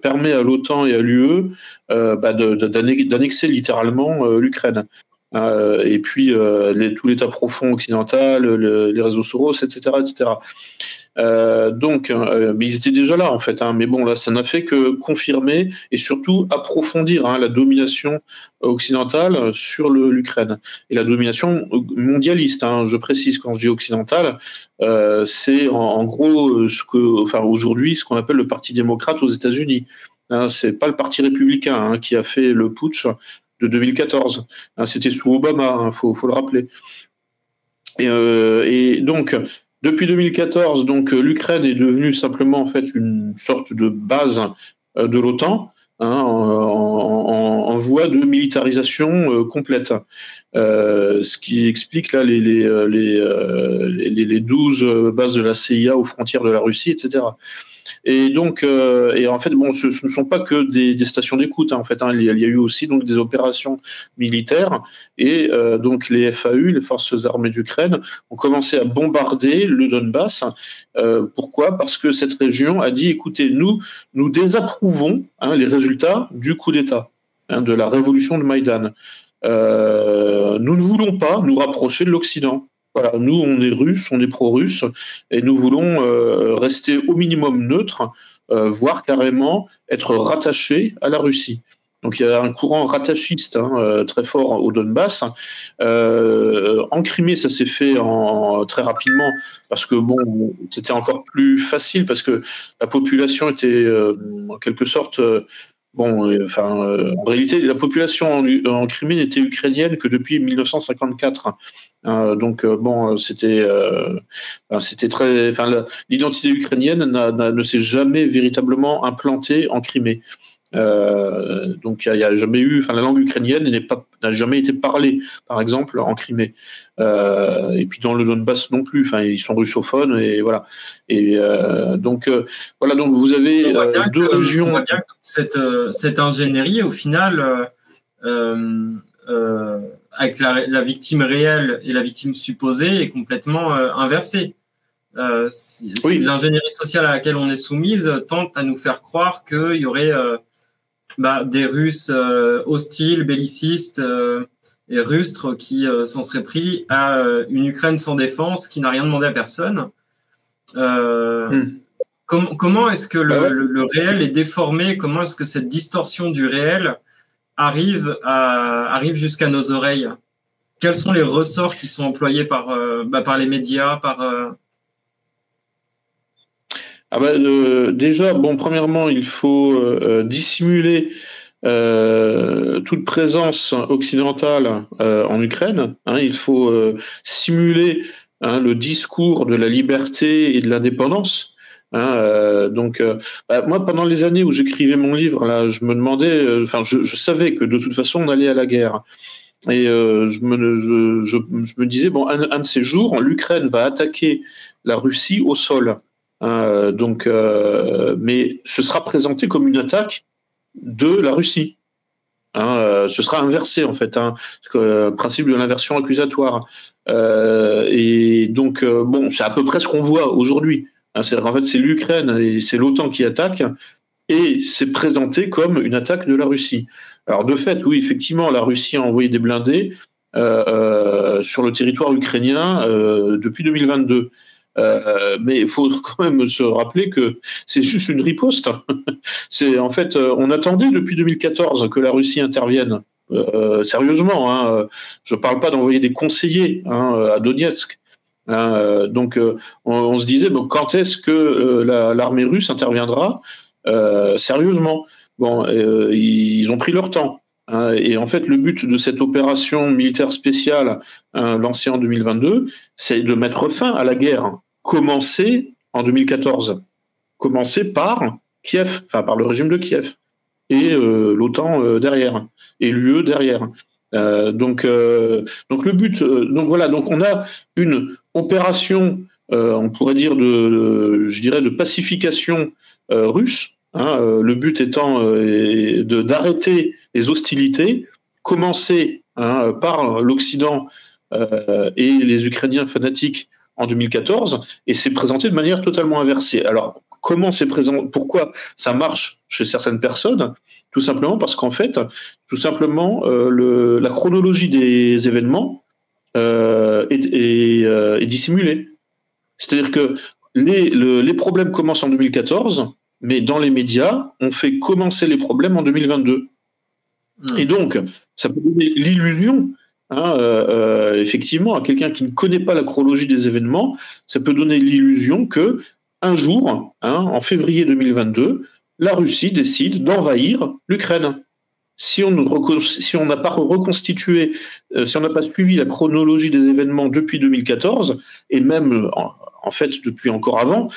permet à l'OTAN et à l'UE d'annexer littéralement l'Ukraine. Et puis tout l'État profond occidental, les réseaux Soros, etc., etc. Mais ils étaient déjà là en fait, mais là ça n'a fait que confirmer et surtout approfondir la domination occidentale sur l'Ukraine et la domination mondialiste. Je précise, quand je dis occidentale, c'est en gros aujourd'hui ce qu'on appelle le Parti démocrate aux États-Unis. C'est pas le Parti républicain qui a fait le putsch. de 2014. C'était sous Obama, faut le rappeler. Et donc, depuis 2014, donc l'Ukraine est devenue simplement en fait une sorte de base de l'OTAN, en voie de militarisation complète. Ce qui explique là les 12 bases de la CIA aux frontières de la Russie, etc. Et donc, et en fait, bon, ce ne sont pas que des stations d'écoute. En fait, il y a eu aussi donc des opérations militaires, et donc les FAU, les forces armées d'Ukraine, ont commencé à bombarder le Donbass. Pourquoi ? Parce que cette région a dit, écoutez, nous désapprouvons les résultats du coup d'État, de la révolution de Maïdan. Nous ne voulons pas nous rapprocher de l'Occident. Voilà, nous, on est russes, on est pro-russes, et nous voulons rester au minimum neutres, voire carrément être rattachés à la Russie. Donc il y a un courant rattachiste très fort au Donbass. En Crimée, ça s'est fait très rapidement, parce que bon, c'était encore plus facile, parce que la population était en quelque sorte... en réalité, la population en Crimée n'était ukrainienne que depuis 1954. C'était très. L'identité ukrainienne ne s'est jamais véritablement implantée en Crimée. Donc il y a jamais eu. La langue ukrainienne n'a jamais été parlée, par exemple, en Crimée. Et puis dans le Donbass non plus. Ils sont russophones, et voilà. Et donc vous avez deux régions. On voit bien que cette ingénierie, au final, avec la victime réelle et la victime supposée, est complètement inversée. Oui. L'ingénierie sociale à laquelle on est soumise tente à nous faire croire qu'il y aurait des Russes hostiles, bellicistes et rustres qui s'en seraient pris à une Ukraine sans défense qui n'a rien demandé à personne. Comment est-ce que le réel est déformé? Comment est-ce que cette distorsion du réel arrive jusqu'à nos oreilles? Quels sont les ressorts qui sont employés par les médias, Déjà, premièrement, il faut dissimuler toute présence occidentale en Ukraine. Il faut simuler le discours de la liberté et de l'indépendance. Moi, pendant les années où j'écrivais mon livre, là, je me demandais, je savais que de toute façon on allait à la guerre, et je me disais, un de ces jours, l'Ukraine va attaquer la Russie au sol, mais ce sera présenté comme une attaque de la Russie. Ce sera inversé en fait, le principe de l'inversion accusatoire. Et donc, c'est à peu près ce qu'on voit aujourd'hui. En fait, c'est l'Ukraine et c'est l'OTAN qui attaque, et c'est présenté comme une attaque de la Russie. Alors de fait, oui, effectivement, la Russie a envoyé des blindés sur le territoire ukrainien depuis 2022. Mais il faut quand même se rappeler que c'est juste une riposte. En fait, on attendait depuis 2014 que la Russie intervienne. Sérieusement, je ne parle pas d'envoyer des conseillers à Donetsk. On se disait, quand est-ce que l'armée russe interviendra sérieusement? Ils ont pris leur temps. Et en fait, le but de cette opération militaire spéciale lancée en 2022, c'est de mettre fin à la guerre commencée en 2014, commencée par Kiev, par le régime de Kiev, et l'OTAN derrière, et l'UE derrière. Donc le but, donc on a une opération, on pourrait dire de pacification russe. Le but étant d'arrêter les hostilités, commencées par l'Occident et les Ukrainiens fanatiques en 2014, et c'est présenté de manière totalement inversée. Alors, comment c'est présenté? Pourquoi ça marche chez certaines personnes? Tout simplement parce qu'en fait, la chronologie des événements est dissimulée. C'est-à-dire que les problèmes commencent en 2014, mais dans les médias, on fait commencer les problèmes en 2022. Et donc, ça peut donner l'illusion, effectivement, à quelqu'un qui ne connaît pas la chronologie des événements, ça peut donner l'illusion que un jour, en février 2022, la Russie décide d'envahir l'Ukraine. si on n'a pas reconstitué, si on n'a pas suivi la chronologie des événements depuis 2014, et même en fait depuis encore avant,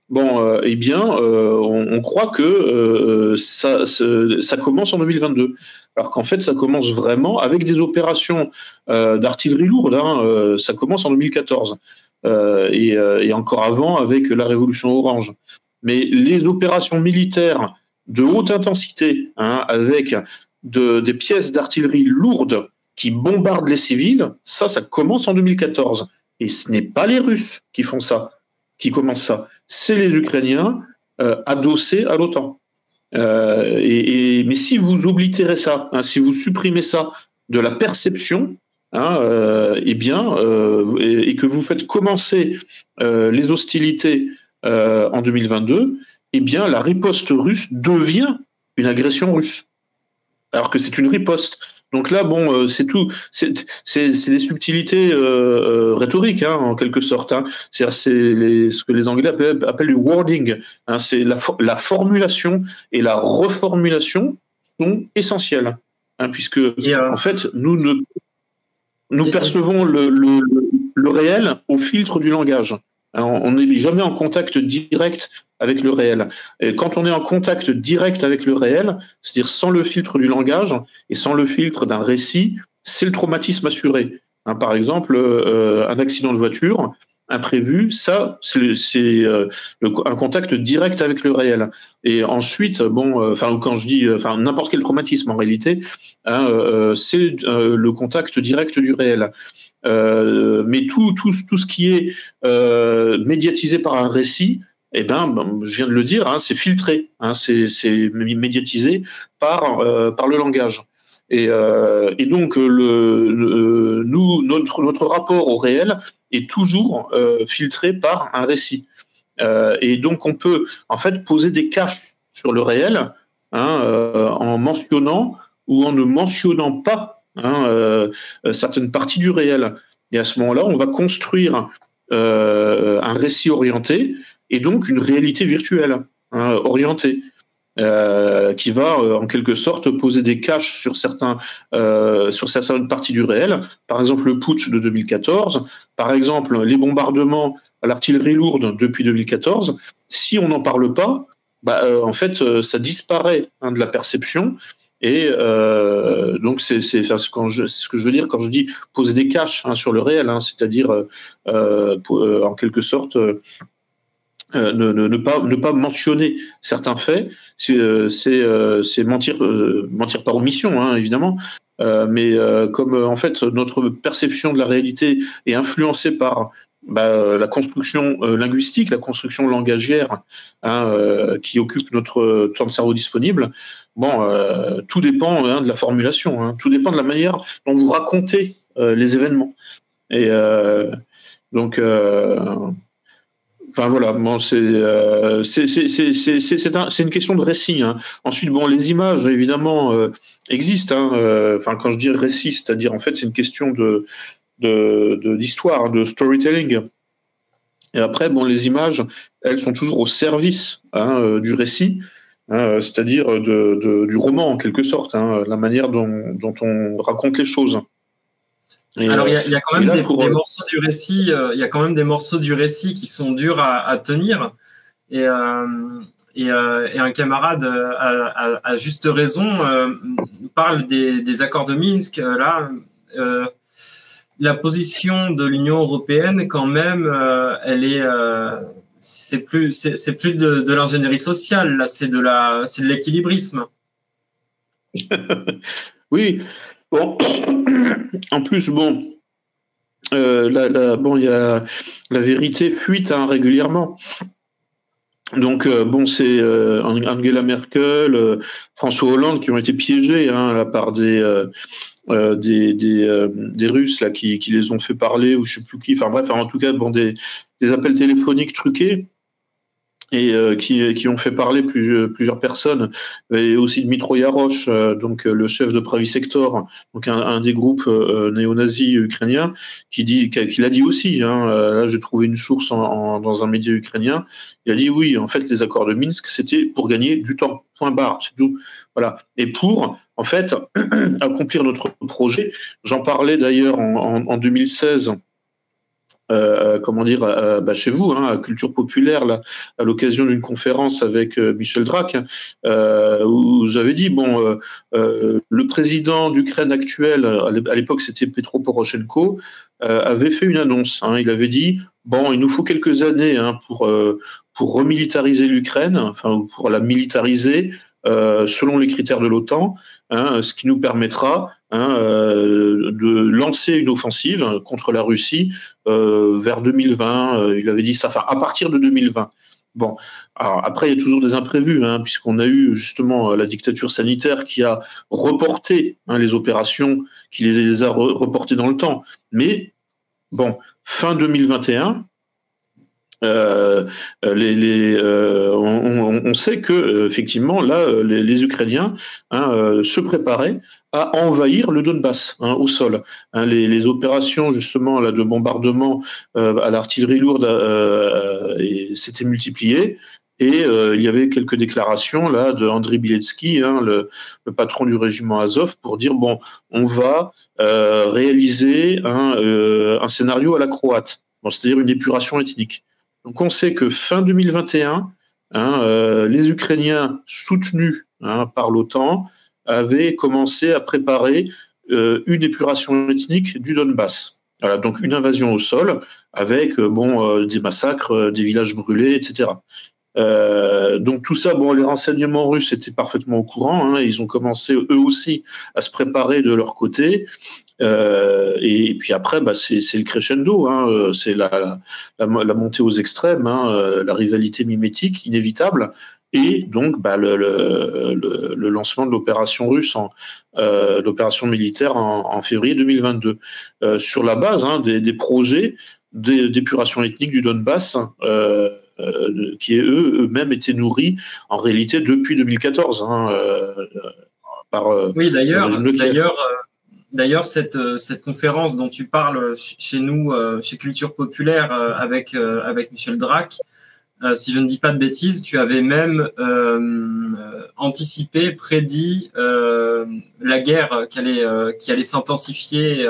bon, eh bien, on croit que ça commence en 2022. Alors qu'en fait, ça commence vraiment avec des opérations d'artillerie lourde. Hein, ça commence en 2014 et encore avant avec la Révolution orange. Mais les opérations militaires de haute intensité, hein, avec des pièces d'artillerie lourdes qui bombardent les civils, ça commence en 2014. Et ce n'est pas les Russes qui font ça, qui commencent ça. C'est les Ukrainiens adossés à l'OTAN. Mais si vous oblitérez ça, hein, si vous supprimez ça de la perception, hein, et que vous faites commencer les hostilités en 2022, eh bien, la riposte russe devient une agression russe, alors que c'est une riposte. Donc là, bon, c'est tout. C'est des subtilités rhétoriques, hein, en quelque sorte. Hein. C'est ce que les Anglais appellent du wording. Hein. C'est la formulation et la reformulation sont essentielles, hein, puisque en fait, nous percevons le réel au filtre du langage. Alors, on n'est jamais en contact direct avec le réel. Et quand on est en contact direct avec le réel, c'est-à-dire sans le filtre du langage et sans le filtre d'un récit, c'est le traumatisme assuré. Hein, par exemple, un accident de voiture imprévu, ça, c'est un contact direct avec le réel. Et ensuite, quand je dis, n'importe quel traumatisme en réalité, hein, c'est le contact direct du réel. Mais tout ce qui est médiatisé par un récit, eh ben, je viens de le dire, hein, c'est filtré, hein, c'est médiatisé par le langage. Et donc notre rapport au réel est toujours filtré par un récit. Et donc on peut en fait poser des caches sur le réel, hein, en mentionnant ou en ne mentionnant pas, hein, certaines parties du réel. Et à ce moment-là, on va construire un récit orienté et donc une réalité virtuelle, hein, orientée, qui va en quelque sorte poser des caches sur certaines parties du réel. Par exemple, le putsch de 2014, par exemple, les bombardements à l'artillerie lourde depuis 2014. Si on n'en parle pas, en fait, ça disparaît, hein, de la perception. Et donc c'est ce que je veux dire quand je dis poser des caches, hein, sur le réel, hein, c'est-à-dire en quelque sorte ne pas mentionner certains faits, c'est mentir par omission, hein, évidemment. Mais comme en fait notre perception de la réalité est influencée par la construction linguistique, la construction langagière, hein, qui occupe notre temps de cerveau disponible. Bon, tout dépend, hein, de la formulation, hein, tout dépend de la manière dont vous racontez les événements. Et donc, enfin voilà, bon, c'est une question de récit. Hein. Ensuite, bon, les images évidemment existent. Hein, enfin, quand je dis récit, c'est-à-dire en fait, c'est une question d'histoire, de storytelling. Et après, bon, les images, elles sont toujours au service, hein, du récit, hein, c'est-à-dire du roman en quelque sorte, hein, la manière dont on raconte les choses. Et alors, il y a quand même des morceaux du récit. Il y a quand même des morceaux du récit qui sont durs à tenir. Et un camarade, à juste raison, parle des accords de Minsk. Là, la position de l'Union européenne, quand même, elle est, c'est plus de l'ingénierie sociale. Là, c'est de l'équilibrisme. Oui. Bon, en plus, bon, il y a la vérité fuite, hein, régulièrement. Donc, c'est Angela Merkel, François Hollande qui ont été piégés, hein, là, par des Russes là qui les ont fait parler, ou je sais plus qui. Enfin bref, en tout cas, bon, des appels téléphoniques truqués. Et qui ont fait parler plusieurs personnes, et aussi Dmitro Yarosh, donc le chef de Pravi Sector, donc un des groupes néo-nazis ukrainiens, qui l'a dit aussi. Hein, là, j'ai trouvé une source dans un média ukrainien. Il a dit oui, en fait, les accords de Minsk, c'était pour gagner du temps. point barre, c'est tout. Voilà. Et pour, en fait, accomplir notre projet, j'en parlais d'ailleurs en 2016. Chez vous, à Culture Populaire, là, à l'occasion d'une conférence avec Michel Drac, où j'avais dit, le président d'Ukraine actuel, à l'époque c'était Petro Poroshenko, avait fait une annonce. Il avait dit, il nous faut quelques années pour remilitariser l'Ukraine, enfin pour la militariser, selon les critères de l'OTAN, ce qui nous permettra de lancer une offensive contre la Russie vers 2020. Il avait dit ça, à partir de 2020. Bon, alors après, il y a toujours des imprévus, puisqu'on a eu justement la dictature sanitaire qui a reporté les opérations, qui les a reportées dans le temps. Mais fin 2021, on sait que effectivement là les Ukrainiens se préparaient à envahir le Donbass au sol. Les opérations justement là de bombardement à l'artillerie lourde s'étaient multipliées. Et il y avait quelques déclarations là de Andriy Bielski, le patron du régiment Azov, pour dire on va réaliser un scénario à la croate, c'est-à-dire une épuration ethnique. Donc on sait que fin 2021, les Ukrainiens soutenus par l'OTAN avaient commencé à préparer une épuration ethnique du Donbass. Voilà, donc une invasion au sol avec des massacres, des villages brûlés, etc. Donc tout ça, les renseignements russes étaient parfaitement au courant. Ils ont commencé eux aussi à se préparer de leur côté. Et puis après, c'est le crescendo, c'est la montée aux extrêmes, la rivalité mimétique inévitable, et donc le lancement de l'opération russe, l'opération militaire en février 2022, sur la base des projets d'épuration ethnique du Donbass, qui eux-mêmes étaient nourris en réalité depuis 2014 oui, d'ailleurs, cette conférence dont tu parles chez nous, chez Culture Populaire, avec Michel Drac, si je ne dis pas de bêtises, tu avais même anticipé, prédit la guerre qui allait s'intensifier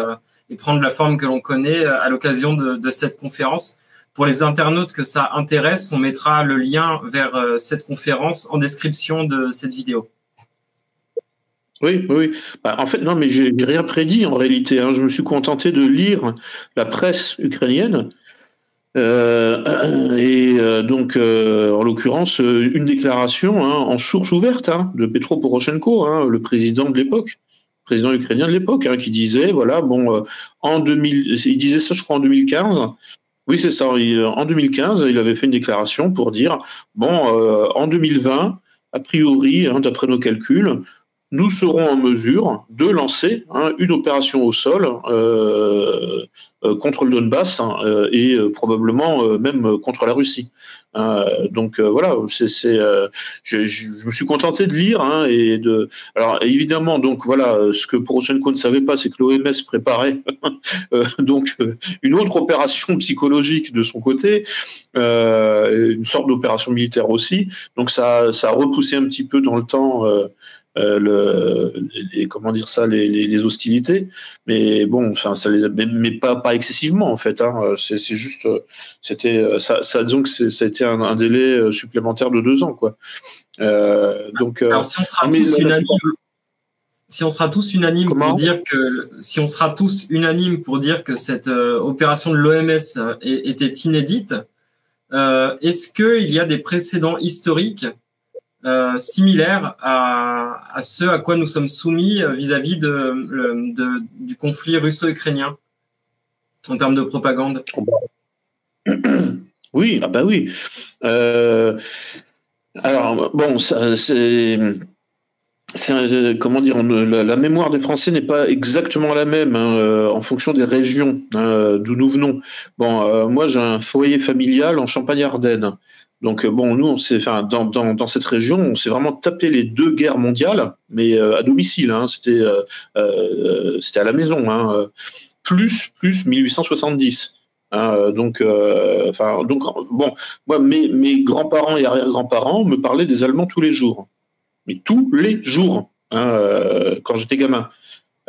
et prendre la forme que l'on connaît à l'occasion de cette conférence. Pour les internautes que ça intéresse, on mettra le lien vers cette conférence en description de cette vidéo. Oui. En fait, non, mais j'ai rien prédit en réalité. Je me suis contenté de lire la presse ukrainienne. Donc, en l'occurrence, une déclaration en source ouverte de Petro Poroshenko, le président de l'époque, président ukrainien de l'époque, qui disait, en 2000, il disait ça, je crois, en 2015. Oui, c'est ça. En 2015, il avait fait une déclaration pour dire, en 2020, a priori, d'après nos calculs, nous serons en mesure de lancer une opération au sol contre le Donbass et probablement même contre la Russie. Donc voilà, je me suis contenté de lire alors évidemment, donc voilà, ce que Poroshenko ne savait pas, c'est que l'OMS préparait une autre opération psychologique de son côté, une sorte d'opération militaire aussi. Donc ça a repoussé un petit peu dans le temps les hostilités, mais mais pas excessivement en fait. C'est juste, disons que ça a été un délai supplémentaire de 2 ans, quoi. Donc, alors si on sera tous unanimes pour dire que cette opération de l'OMS était inédite, est-ce qu'il y a des précédents historiques similaires à ce à quoi nous sommes soumis vis-à-vis du conflit russo-ukrainien en termes de propagande? Oui, oui. Alors comment dire, la mémoire des Français n'est pas exactement la même en fonction des régions d'où nous venons. Moi j'ai un foyer familial en Champagne-Ardenne. Donc nous, dans cette région, on s'est vraiment tapé les 2 guerres mondiales, mais à domicile. C'était à la maison, plus 1870. Moi, mes grands-parents et arrière-grands-parents me parlaient des Allemands tous les jours. mais tous les jours, quand j'étais gamin.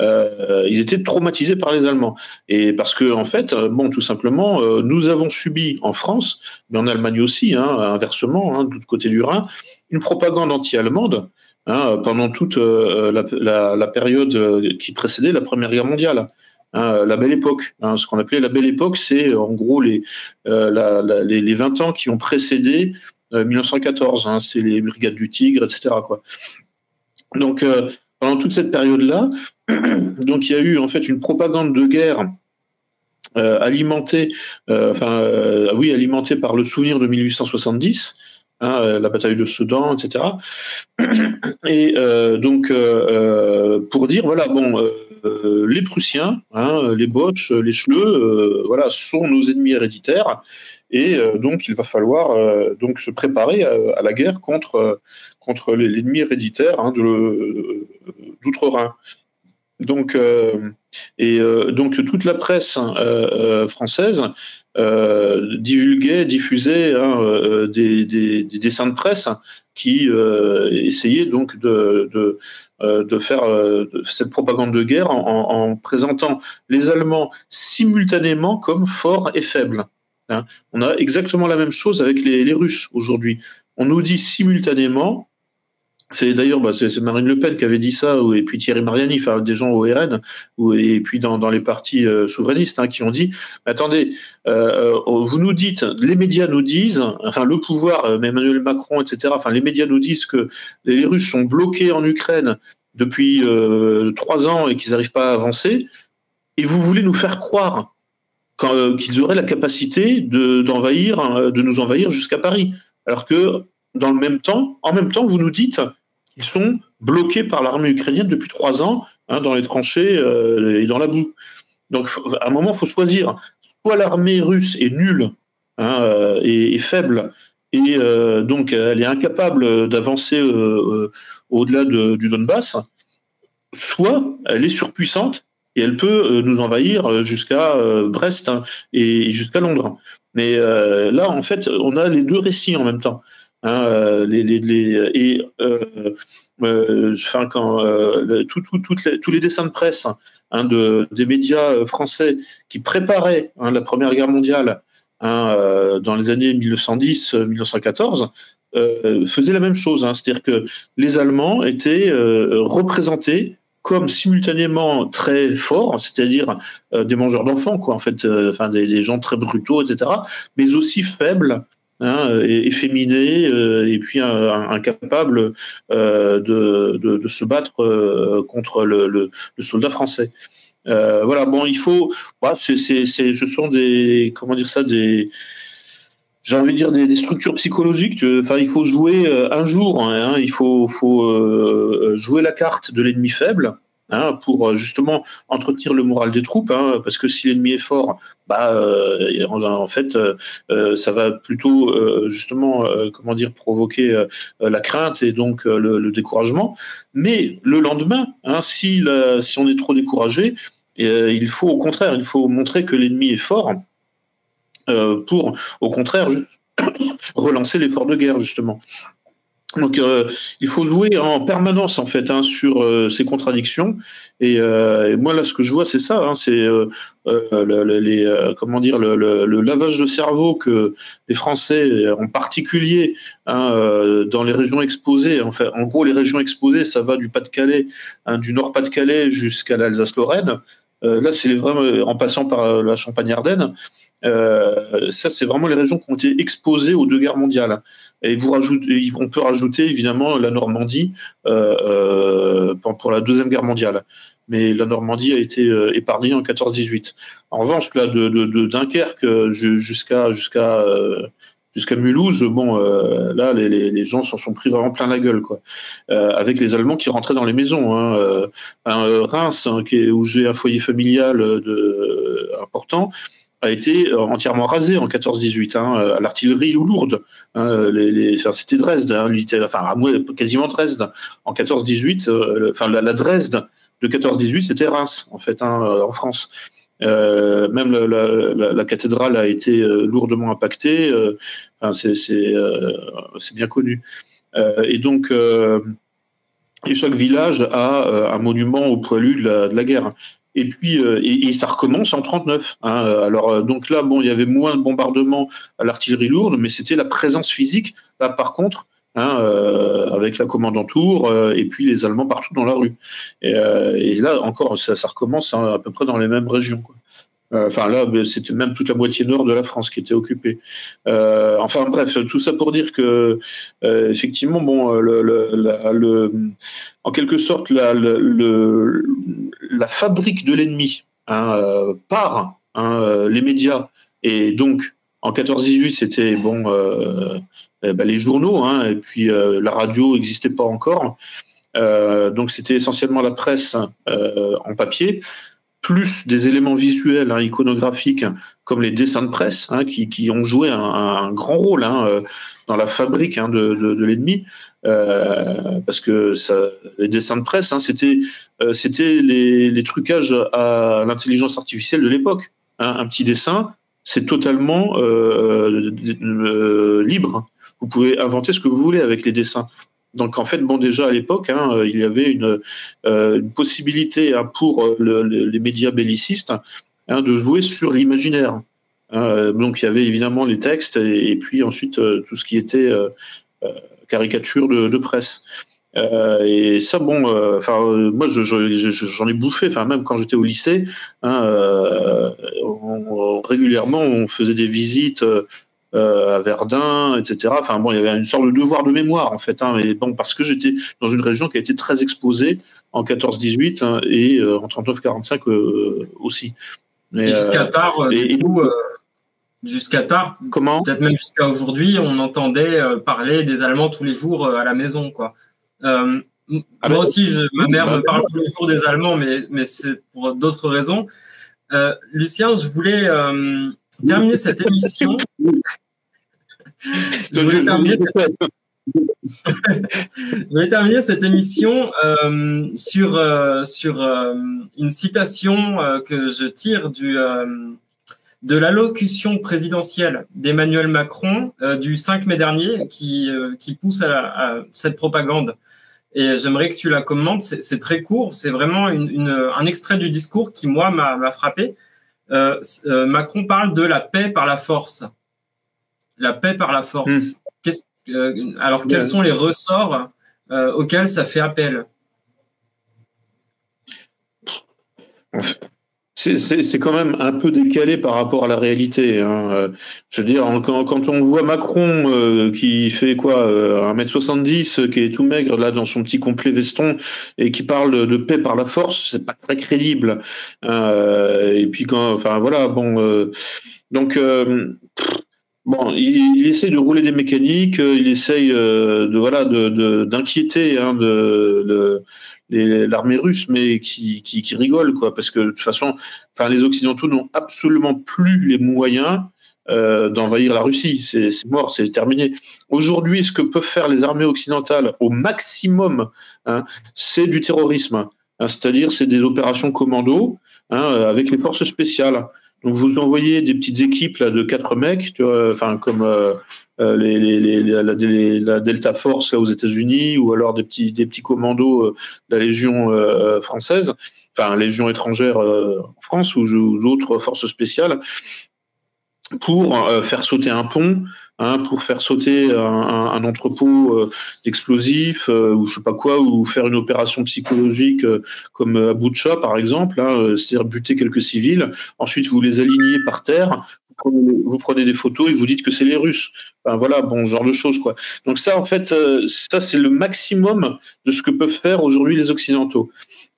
Ils étaient traumatisés par les Allemands. Et parce que, en fait, tout simplement, nous avons subi en France, mais en Allemagne aussi, inversement, de l'autre côté du Rhin, une propagande anti-allemande pendant toute la période qui précédait la Première Guerre mondiale. La Belle Époque. Ce qu'on appelait la Belle Époque, c'est en gros les 20 ans qui ont précédé 1914. C'est les Brigades du Tigre, etc., quoi. Donc, pendant toute cette période-là, donc il y a eu en fait une propagande de guerre alimentée par le souvenir de 1870, la bataille de Sedan, etc. Et pour dire voilà, les Prussiens, les Boches, les Schleux, sont nos ennemis héréditaires, et donc il va falloir donc se préparer à la guerre contre l'ennemi héréditaire d'outre-Rhin. Donc toute la presse française diffusait des dessins de presse qui essayaient donc de faire cette propagande de guerre en présentant les Allemands simultanément comme forts et faibles. On a exactement la même chose avec les Russes aujourd'hui. On nous dit simultanément. C'est d'ailleurs c'est Marine Le Pen qui avait dit ça, et puis Thierry Mariani, des gens au RN, et puis dans les partis souverainistes qui ont dit attendez, vous nous dites, les médias nous disent, le pouvoir, Emmanuel Macron, etc. Les médias nous disent que les Russes sont bloqués en Ukraine depuis 3 ans et qu'ils n'arrivent pas à avancer, et vous voulez nous faire croire qu'ils auraient la capacité de nous envahir jusqu'à Paris, alors que en même temps, vous nous dites qu'ils sont bloqués par l'armée ukrainienne depuis 3 ans dans les tranchées et dans la boue. Donc, à un moment, il faut choisir. Soit l'armée russe est nulle et faible, et donc elle est incapable d'avancer au-delà du Donbass, soit elle est surpuissante et elle peut nous envahir jusqu'à Brest et jusqu'à Londres. Mais là, en fait, on a les deux récits en même temps. Tous les dessins de presse des médias français qui préparaient la Première Guerre mondiale dans les années 1910-1914 faisaient la même chose. C'est-à-dire que les Allemands étaient représentés comme simultanément très forts, c'est-à-dire des mangeurs d'enfants, des gens très brutaux, etc., mais aussi faibles, efféminés, et puis incapables de se battre contre le soldat français. Il faut, ce sont des, j'ai envie de dire des structures psychologiques. Il faut jouer un jour, il faut jouer la carte de l'ennemi faible, pour justement entretenir le moral des troupes, parce que si l'ennemi est fort, en fait, ça va plutôt provoquer la crainte et donc le découragement. Mais le lendemain, si on est trop découragé, il faut montrer que l'ennemi est fort. Pour, au contraire, relancer l'effort de guerre, justement. Donc, il faut jouer en permanence, en fait, sur ces contradictions. Et moi, là, ce que je vois, c'est ça. C'est le lavage de cerveau que les Français, en particulier, dans les régions exposées. En gros, les régions exposées, ça va du Pas-de-Calais, du Nord-Pas-de-Calais jusqu'à l'Alsace-Lorraine. Là, c'est vraiment en passant par la Champagne-Ardenne. Ça, c'est vraiment les régions qui ont été exposées aux 2 guerres mondiales. Et on peut rajouter évidemment la Normandie pour la Deuxième Guerre mondiale. Mais la Normandie a été épargnée en 14-18. En revanche, là, de Dunkerque jusqu'à Mulhouse, là, les gens s'en sont pris vraiment plein la gueule, quoi. Avec les Allemands qui rentraient dans les maisons. Reims, où j'ai un foyer familial important, a été entièrement rasé en 14-18, à l'artillerie ou lourde. C'était Dresde, quasiment Dresde. En 14-18, la Dresde de 14-18, c'était Reims, en fait, en France. Même la cathédrale a été lourdement impactée. C'est bien connu. Et donc, et chaque village a un monument aux poilus de la guerre. Et puis, et ça recommence en 39. Hein. Alors, donc là, bon, il y avait moins de bombardements à l'artillerie lourde, mais c'était la présence physique. Là, par contre, hein, avec la commandanture et puis les Allemands partout dans la rue. Et là, encore, ça recommence hein, à peu près dans les mêmes régions. Quoi. Enfin là, c'était même toute la moitié nord de la France qui était occupée. Enfin bref, tout ça pour dire que effectivement, bon, en quelque sorte, la fabrique de l'ennemi hein, par hein, les médias et donc en 14-18, c'était bon les journaux hein, et puis la radio n'existait pas encore. Donc c'était essentiellement la presse en papier plus des éléments visuels, hein, iconographiques, comme les dessins de presse, hein, qui ont joué un grand rôle hein, dans la fabrique hein, de l'ennemi, parce que les dessins de presse, hein, c'était les trucages à l'intelligence artificielle de l'époque. Hein. Un petit dessin, c'est totalement libre. Vous pouvez inventer ce que vous voulez avec les dessins. Donc en fait, bon déjà à l'époque, hein, il y avait une possibilité hein, pour les médias bellicistes hein, de jouer sur l'imaginaire. Donc il y avait évidemment les textes et puis ensuite tout ce qui était caricature de presse. Et ça, bon, moi j'en ai bouffé. Enfin même quand j'étais au lycée, hein, régulièrement on faisait des visites. À Verdun, etc. Enfin bon, il y avait une sorte de devoir de mémoire en fait, hein, mais bon parce que j'étais dans une région qui a été très exposée en 14-18 hein, et en 39-45 aussi. Et jusqu'à tard, jusqu'à tard, comment peut-être même jusqu'à aujourd'hui, on entendait parler des Allemands tous les jours à la maison, quoi. Moi aussi, ma mère me parle tous les jours des Allemands, mais c'est pour d'autres raisons. Lucien, je voulais terminer cette émission. Je voulais terminer cette émission sur une citation que je tire de l'allocution présidentielle d'Emmanuel Macron du 5 mai dernier qui pousse à cette propagande. Et j'aimerais que tu la commentes. C'est très court, c'est vraiment un extrait du discours qui, moi, m'a frappé. Macron parle de la paix par la force. La paix par la force. Alors, quels sont les ressorts auxquels ça fait appel? C'est quand même un peu décalé par rapport à la réalité. Hein. Je veux dire, quand on voit Macron qui fait quoi, 1m70, qui est tout maigre là dans son petit complet veston et qui parle de paix par la force, c'est pas très crédible. Et puis enfin voilà, bon, donc. Bon, il essaye de rouler des mécaniques, il essaye d'inquiéter hein, l'armée russe, mais qui rigole quoi, parce que de toute façon, enfin les Occidentaux n'ont absolument plus les moyens d'envahir la Russie. C'est mort, c'est terminé. Aujourd'hui, ce que peuvent faire les armées occidentales au maximum, hein, c'est du terrorisme, hein, c'est-à-dire c'est des opérations commando hein, avec les forces spéciales. Donc vous envoyez des petites équipes là de 4 mecs, tu vois, enfin comme la Delta Force là aux États-Unis, ou alors des petits commandos de la Légion française, enfin Légion étrangère en France ou d'autres forces spéciales, pour faire sauter un pont, hein, pour faire sauter un entrepôt d'explosifs ou je sais pas quoi, ou faire une opération psychologique comme à Boutcha par exemple, hein, c'est-à-dire buter quelques civils. Ensuite, vous les alignez par terre, vous prenez des photos et vous dites que c'est les Russes. Enfin voilà, bon, ce genre de choses quoi. Donc ça, en fait, ça c'est le maximum de ce que peuvent faire aujourd'hui les Occidentaux.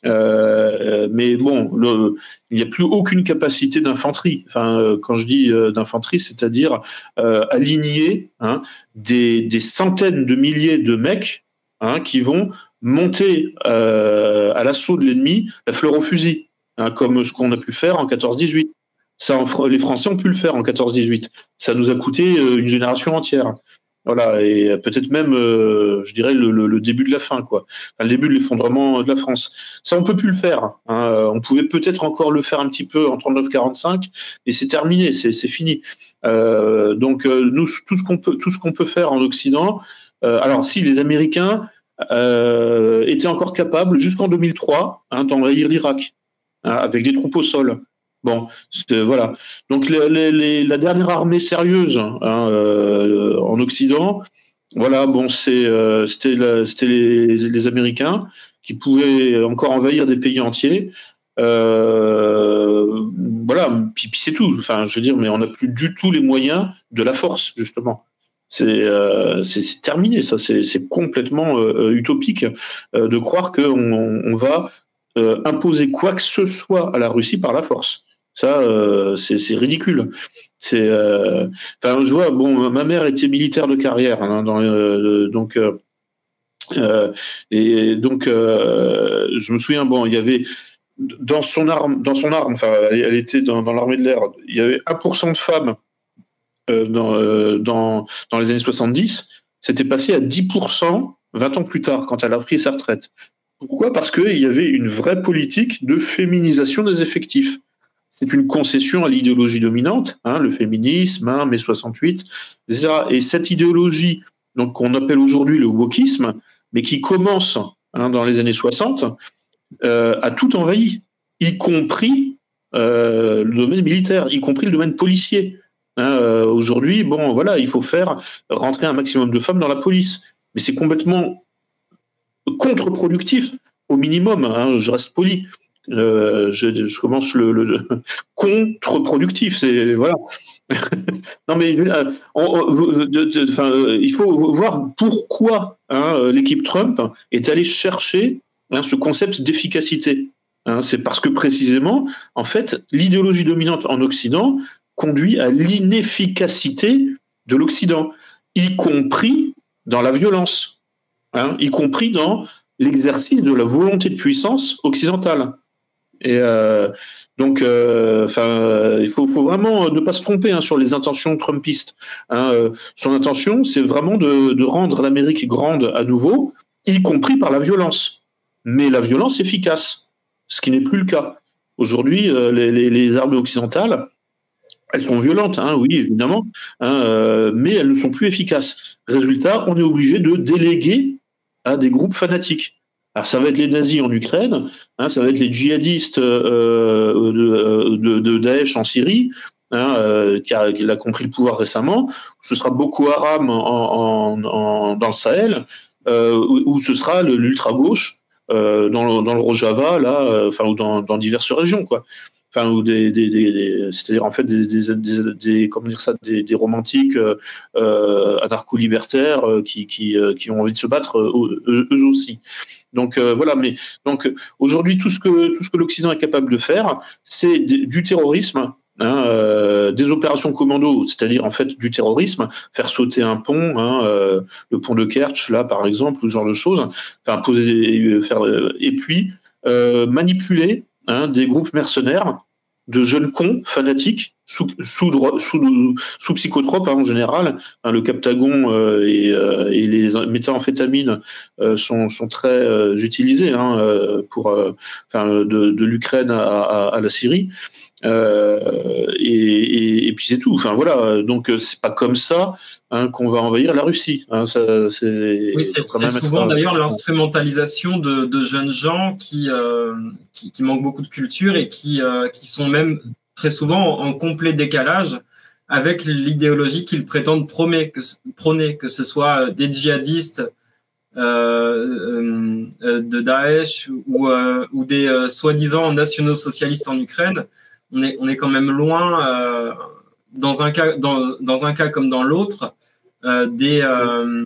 Mais bon, il n'y a plus aucune capacité d'infanterie. Enfin, quand je dis d'infanterie, c'est-à-dire aligner hein, des centaines de milliers de mecs hein, qui vont monter à l'assaut de l'ennemi la fleur au fusil, hein, comme ce qu'on a pu faire en 14-18. Ça, les Français ont pu le faire en 14-18. Ça nous a coûté une génération entière. Voilà, et peut-être même, je dirais, le début de la fin, quoi. Enfin, le début de l'effondrement de la France. Ça, on peut plus le faire. Hein. On pouvait peut-être encore le faire un petit peu en 39-45, mais c'est terminé, c'est fini. Donc, nous, tout ce qu'on peut faire en Occident. Alors, si les Américains était encore capable, jusqu'en 2003, d'envahir l'Irak, avec des troupes au sol. Bon, voilà. Donc la dernière armée sérieuse en Occident, voilà, bon, c'était les Américains qui pouvaient encore envahir des pays entiers. Voilà, puis c'est tout. Enfin, je veux dire, mais on n'a plus du tout les moyens de la force, justement. C'est terminé, ça. C'est complètement utopique de croire qu'on va imposer quoi que ce soit à la Russie par la force. Ça, c'est ridicule. Enfin, je vois. Bon, ma mère était militaire de carrière, donc. Et donc, je me souviens, bon, il y avait dans son arme, enfin, elle était dans l'armée de l'air, il y avait 1% de femmes dans les années 70. C'était passé à 10% 20 ans plus tard, quand elle a pris sa retraite. Pourquoi ? Parce qu'il y avait une vraie politique de féminisation des effectifs. C'est une concession à l'idéologie dominante, le féminisme, mai 68, etc. Et cette idéologie, donc qu'on appelle aujourd'hui le wokisme, mais qui commence dans les années 60, a tout envahi, y compris le domaine militaire, y compris le domaine policier. Aujourd'hui, bon, voilà, il faut faire rentrer un maximum de femmes dans la police, mais c'est complètement contre-productif, au minimum. Je reste poli. Je commence le contre-productif. C'est voilà. Non mais il faut voir pourquoi l'équipe Trump est allée chercher ce concept d'efficacité. C'est parce que précisément, en fait, l'idéologie dominante en Occident conduit à l'inefficacité de l'Occident, y compris dans la violence, y compris dans l'exercice de la volonté de puissance occidentale. Et donc, il faut vraiment ne pas se tromper sur les intentions trumpistes. Son intention, c'est vraiment de rendre l'Amérique grande à nouveau, y compris par la violence. Mais la violence efficace, ce qui n'est plus le cas. Aujourd'hui, les armées occidentales, elles sont violentes, oui, évidemment, mais elles ne sont plus efficaces. Résultat, on est obligé de déléguer à des groupes fanatiques. Alors ça va être les nazis en Ukraine, ça va être les djihadistes de Daesh en Syrie, qui a compris le pouvoir récemment. Ce sera Boko Haram dans le Sahel, ou ce sera l'ultra-gauche dans le Rojava, là, ou dans diverses régions, quoi. Enfin, ou c'est-à-dire en fait comment dire ça, des romantiques anarcho-libertaires qui ont envie de se battre eux aussi. Donc voilà, mais donc aujourd'hui tout ce que l'Occident est capable de faire, c'est du terrorisme, des opérations commando, c'est-à-dire en fait du terrorisme, faire sauter un pont, le pont de Kerch là par exemple, ou ce genre de choses, et puis manipuler des groupes mercenaires de jeunes cons fanatiques sous psychotropes en général. Le Captagon et les méthamphétamines sont très utilisés pour de l'Ukraine à la Syrie. Et puis c'est tout. Enfin voilà. Donc c'est pas comme ça qu'on va envahir la Russie. Oui, c'est souvent d'ailleurs l'instrumentalisation de jeunes gens qui manquent beaucoup de culture et qui sont même très souvent en complet décalage avec l'idéologie qu'ils prétendent prôner, que ce soit des djihadistes de Daesh ou des soi-disant nationaux socialistes en Ukraine. On est quand même loin dans un cas comme dans l'autre de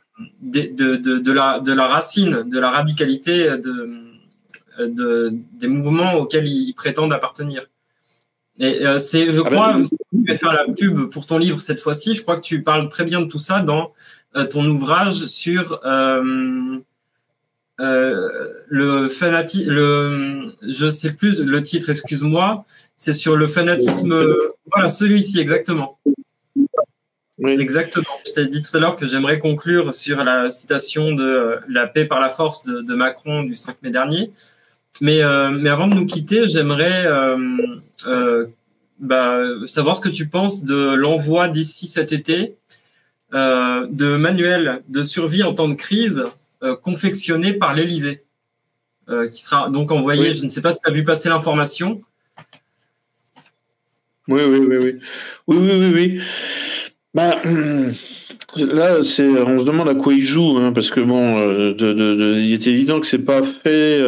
la racine, de la radicalité des mouvements auxquels ils prétendent appartenir. Et je crois, je vais faire la pub pour ton livre cette fois-ci. Je crois que tu parles très bien de tout ça dans ton ouvrage sur le fanatisme. Je sais plus le titre, excuse-moi. C'est sur le fanatisme. Voilà, celui-ci exactement. Oui. Exactement. Je t'ai dit tout à l'heure que j'aimerais conclure sur la citation de la paix par la force de Macron du 5 mai dernier. Mais avant de nous quitter, j'aimerais savoir ce que tu penses de l'envoi d'ici cet été de manuels de survie en temps de crise confectionné par l'Élysée, qui sera donc envoyé. Oui. Je ne sais pas si tu as vu passer l'information. Oui. Bah, là, on se demande à quoi il joue, hein, parce que bon, il est évident que c'est pas fait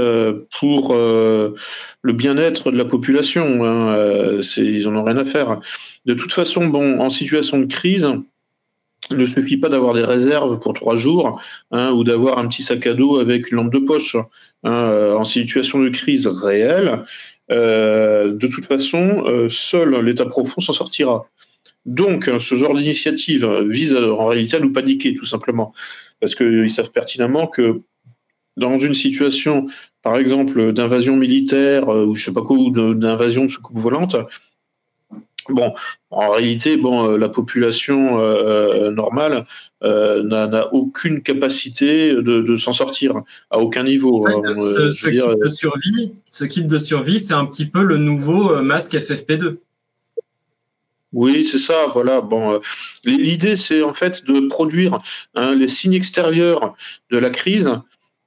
pour le bien-être de la population. Hein, ils en ont rien à faire. De toute façon, bon, en situation de crise, il ne suffit pas d'avoir des réserves pour 3 jours, hein, ou d'avoir un petit sac à dos avec une lampe de poche. Hein, en situation de crise réelle, de toute façon, seul l'État profond s'en sortira. Donc, ce genre d'initiative vise en réalité à nous paniquer, tout simplement. Parce qu'ils savent pertinemment que dans une situation, par exemple, d'invasion militaire, ou je sais pas quoi, ou d'invasion de soucoupe volante, bon, en réalité, la population normale n'a aucune capacité de s'en sortir, à aucun niveau. En fait, Hein. ce kit de survie, c'est un petit peu le nouveau masque FFP2. Oui, c'est ça, voilà. Bon, l'idée, c'est en fait de produire les signes extérieurs de la crise.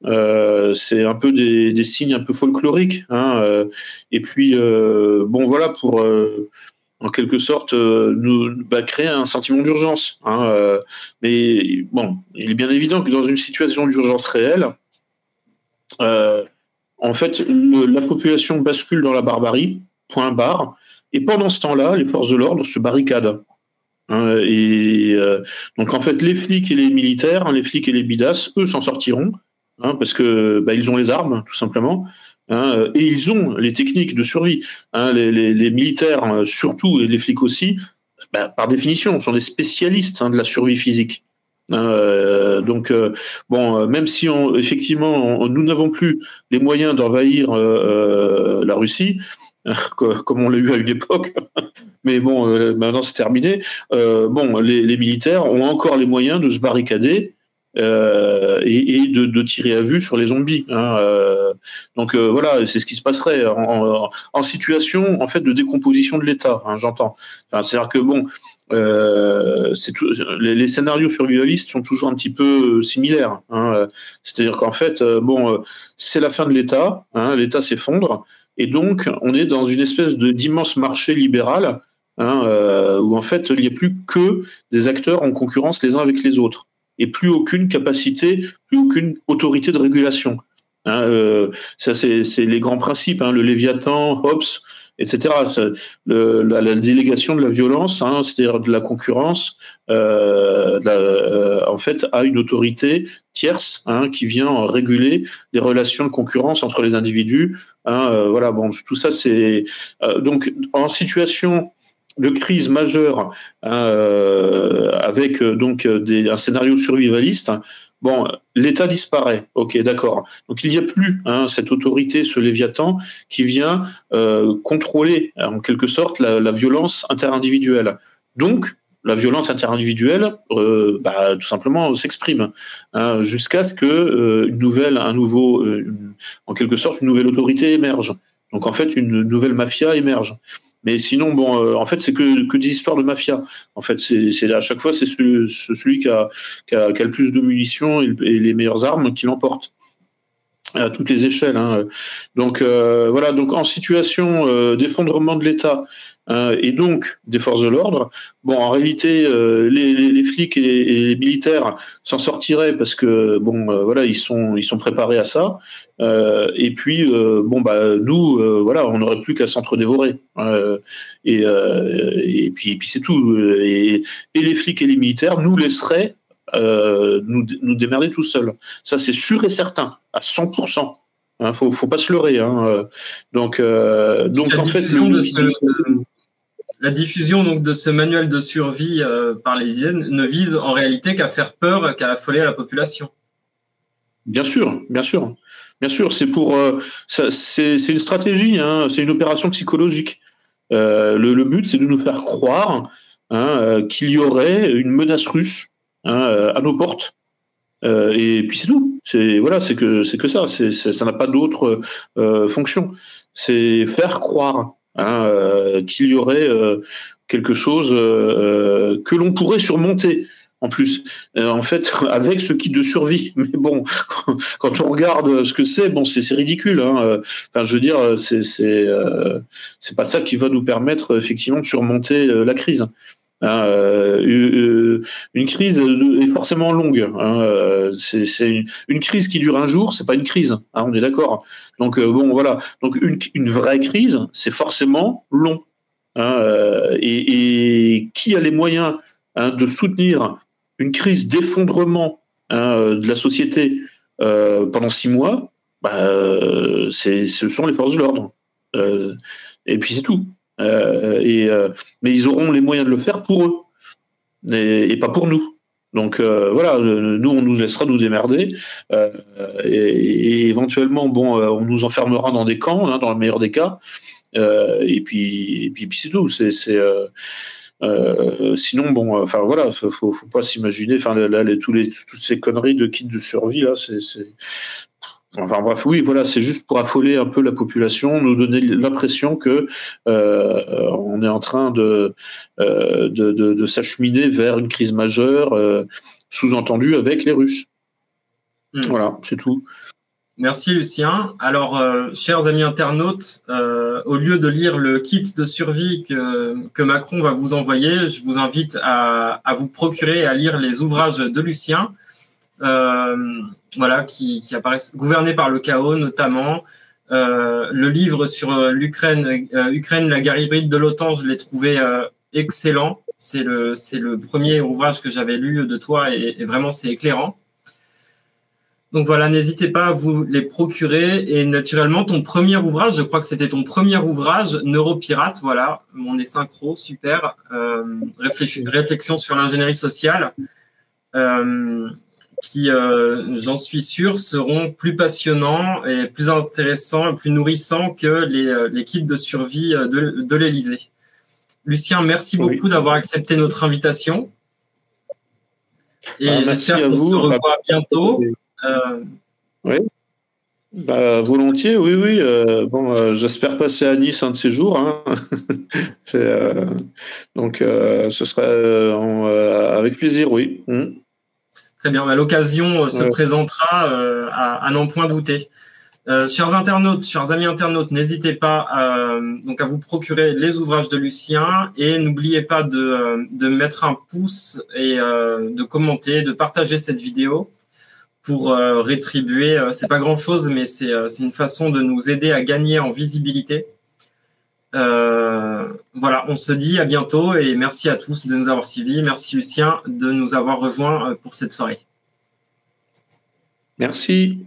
C'est un peu des signes un peu folkloriques. Hein, et puis, voilà, pour en quelque sorte créer un sentiment d'urgence. Hein, mais bon, il est bien évident que dans une situation d'urgence réelle, en fait, la population bascule dans la barbarie, point barre. Et pendant ce temps-là, les forces de l'ordre se barricadent. Hein, donc en fait, les flics et les militaires, hein, les flics et les bidas, eux s'en sortiront, hein, parce que ils ont les armes, tout simplement, hein, et ils ont les techniques de survie. Hein, les militaires, surtout, et les flics aussi, par définition, sont des spécialistes, hein, de la survie physique. Donc même si effectivement nous n'avons plus les moyens d'envahir la Russie, comme on l'a eu à une époque, mais bon, maintenant c'est terminé. Les militaires ont encore les moyens de se barricader et de tirer à vue sur les zombies. Hein, donc voilà, c'est ce qui se passerait en situation en fait de décomposition de l'État. Hein, j'entends. Enfin, c'est-à-dire que les scénarios survivalistes sont toujours un petit peu similaires. Hein, c'est-à-dire qu'en fait, c'est la fin de l'État. Hein, l'État s'effondre. Et donc, on est dans une espèce d'immense marché libéral, hein, où en fait, il n'y a plus que des acteurs en concurrence les uns avec les autres, et plus aucune capacité, plus aucune autorité de régulation. Hein, ça, c'est les grands principes, hein, le Léviathan, Hobbes, etc. La délégation de la violence, hein, c'est-à-dire de la concurrence, en fait, à une autorité tierce, hein, qui vient réguler les relations de concurrence entre les individus. Hein, voilà, tout ça, c'est donc en situation de crise majeure, hein, avec un scénario survivaliste. Bon, l'État disparaît, ok, d'accord. Donc il n'y a plus, hein, cette autorité, ce Léviathan, qui vient contrôler en quelque sorte la violence interindividuelle. Donc la violence interindividuelle, tout simplement s'exprime, hein, jusqu'à ce que en quelque sorte, une nouvelle autorité émerge. Donc en fait, une nouvelle mafia émerge. Mais sinon, en fait, c'est que des histoires de mafia. En fait, c'est à chaque fois, c'est celui qui a le plus de munitions et les meilleures armes qui l'emporte à toutes les échelles. Hein. Donc voilà, donc en situation d'effondrement de l'État, et donc des forces de l'ordre, en réalité, les flics et les militaires s'en sortiraient parce que voilà, ils sont préparés à ça. Et puis nous, voilà, on n'aurait plus qu'à s'entre-dévorer. Et puis c'est tout. Et les flics et les militaires nous laisseraient nous démerder tout seuls. Ça, c'est sûr et certain, à 100%. Hein, faut pas se leurrer. Hein. Donc en fait, la diffusion donc de ce manuel de survie par les IN ne vise en réalité qu'à faire peur, qu'à affoler la population. Bien sûr, bien sûr. Bien sûr, c'est pour c'est une stratégie, hein, c'est une opération psychologique. Le but, c'est de nous faire croire, hein, qu'il y aurait une menace russe, hein, à nos portes. Et puis c'est tout. C'est que ça. Ça n'a pas d'autre fonction. C'est faire croire, hein, qu'il y aurait quelque chose que l'on pourrait surmonter. en plus, en fait, avec ce kit de survie. Mais bon, quand on regarde ce que c'est, bon, c'est ridicule. Hein. Enfin, je veux dire, c'est pas ça qui va nous permettre effectivement de surmonter la crise. Hein, une crise est forcément longue. Hein, c'est une crise qui dure un jour, c'est pas une crise. Hein, on est d'accord. Donc bon, voilà. Donc une vraie crise, c'est forcément long. Hein, et qui a les moyens de soutenir une crise d'effondrement de la société pendant 6 mois, ce sont les forces de l'ordre. Et puis c'est tout. Mais ils auront les moyens de le faire pour eux et pas pour nous. Donc voilà, nous on nous laissera nous démerder et éventuellement bon, on nous enfermera dans des camps, hein, dans le meilleur des cas. Et puis c'est tout. Sinon bon, enfin voilà, faut pas s'imaginer. Enfin là, toutes ces conneries de kits de survie là, enfin bref, oui, voilà, c'est juste pour affoler un peu la population, nous donner l'impression que on est en train de s'acheminer vers une crise majeure, sous-entendu avec les Russes. Voilà, c'est tout. Merci Lucien. Alors, chers amis internautes, au lieu de lire le kit de survie que Macron va vous envoyer, je vous invite à vous procurer, à lire les ouvrages de Lucien. Voilà, qui apparaissent, Gouverné par le chaos notamment, le livre sur l'Ukraine, la guerre hybride de l'OTAN, je l'ai trouvé excellent. C'est le premier ouvrage que j'avais lu de toi et vraiment c'est éclairant. Donc voilà, n'hésitez pas à vous les procurer et naturellement ton premier ouvrage, je crois que c'était ton premier ouvrage, Neuropirate, voilà, on est synchro, super, réflexion sur l'ingénierie sociale. Qui, j'en suis sûr, seront plus passionnants et plus intéressants et plus nourrissants que les kits de survie de l'Élysée. Lucien, merci beaucoup d'avoir accepté notre invitation. Et j'espère qu'on se revoit bientôt. Oui, volontiers, oui. Bon, j'espère passer à Nice un de ces jours. Hein. Donc, ce serait avec plaisir, oui. Très bien, l'occasion se présentera à n'en point douter. Chers internautes, chers amis internautes, n'hésitez pas donc à vous procurer les ouvrages de Lucien et n'oubliez pas de mettre un pouce et de commenter, de partager cette vidéo pour rétribuer. C'est pas grand-chose, mais c'est une façon de nous aider à gagner en visibilité. Voilà, on se dit à bientôt et merci à tous de nous avoir suivis. Merci Lucien de nous avoir rejoints pour cette soirée. Merci.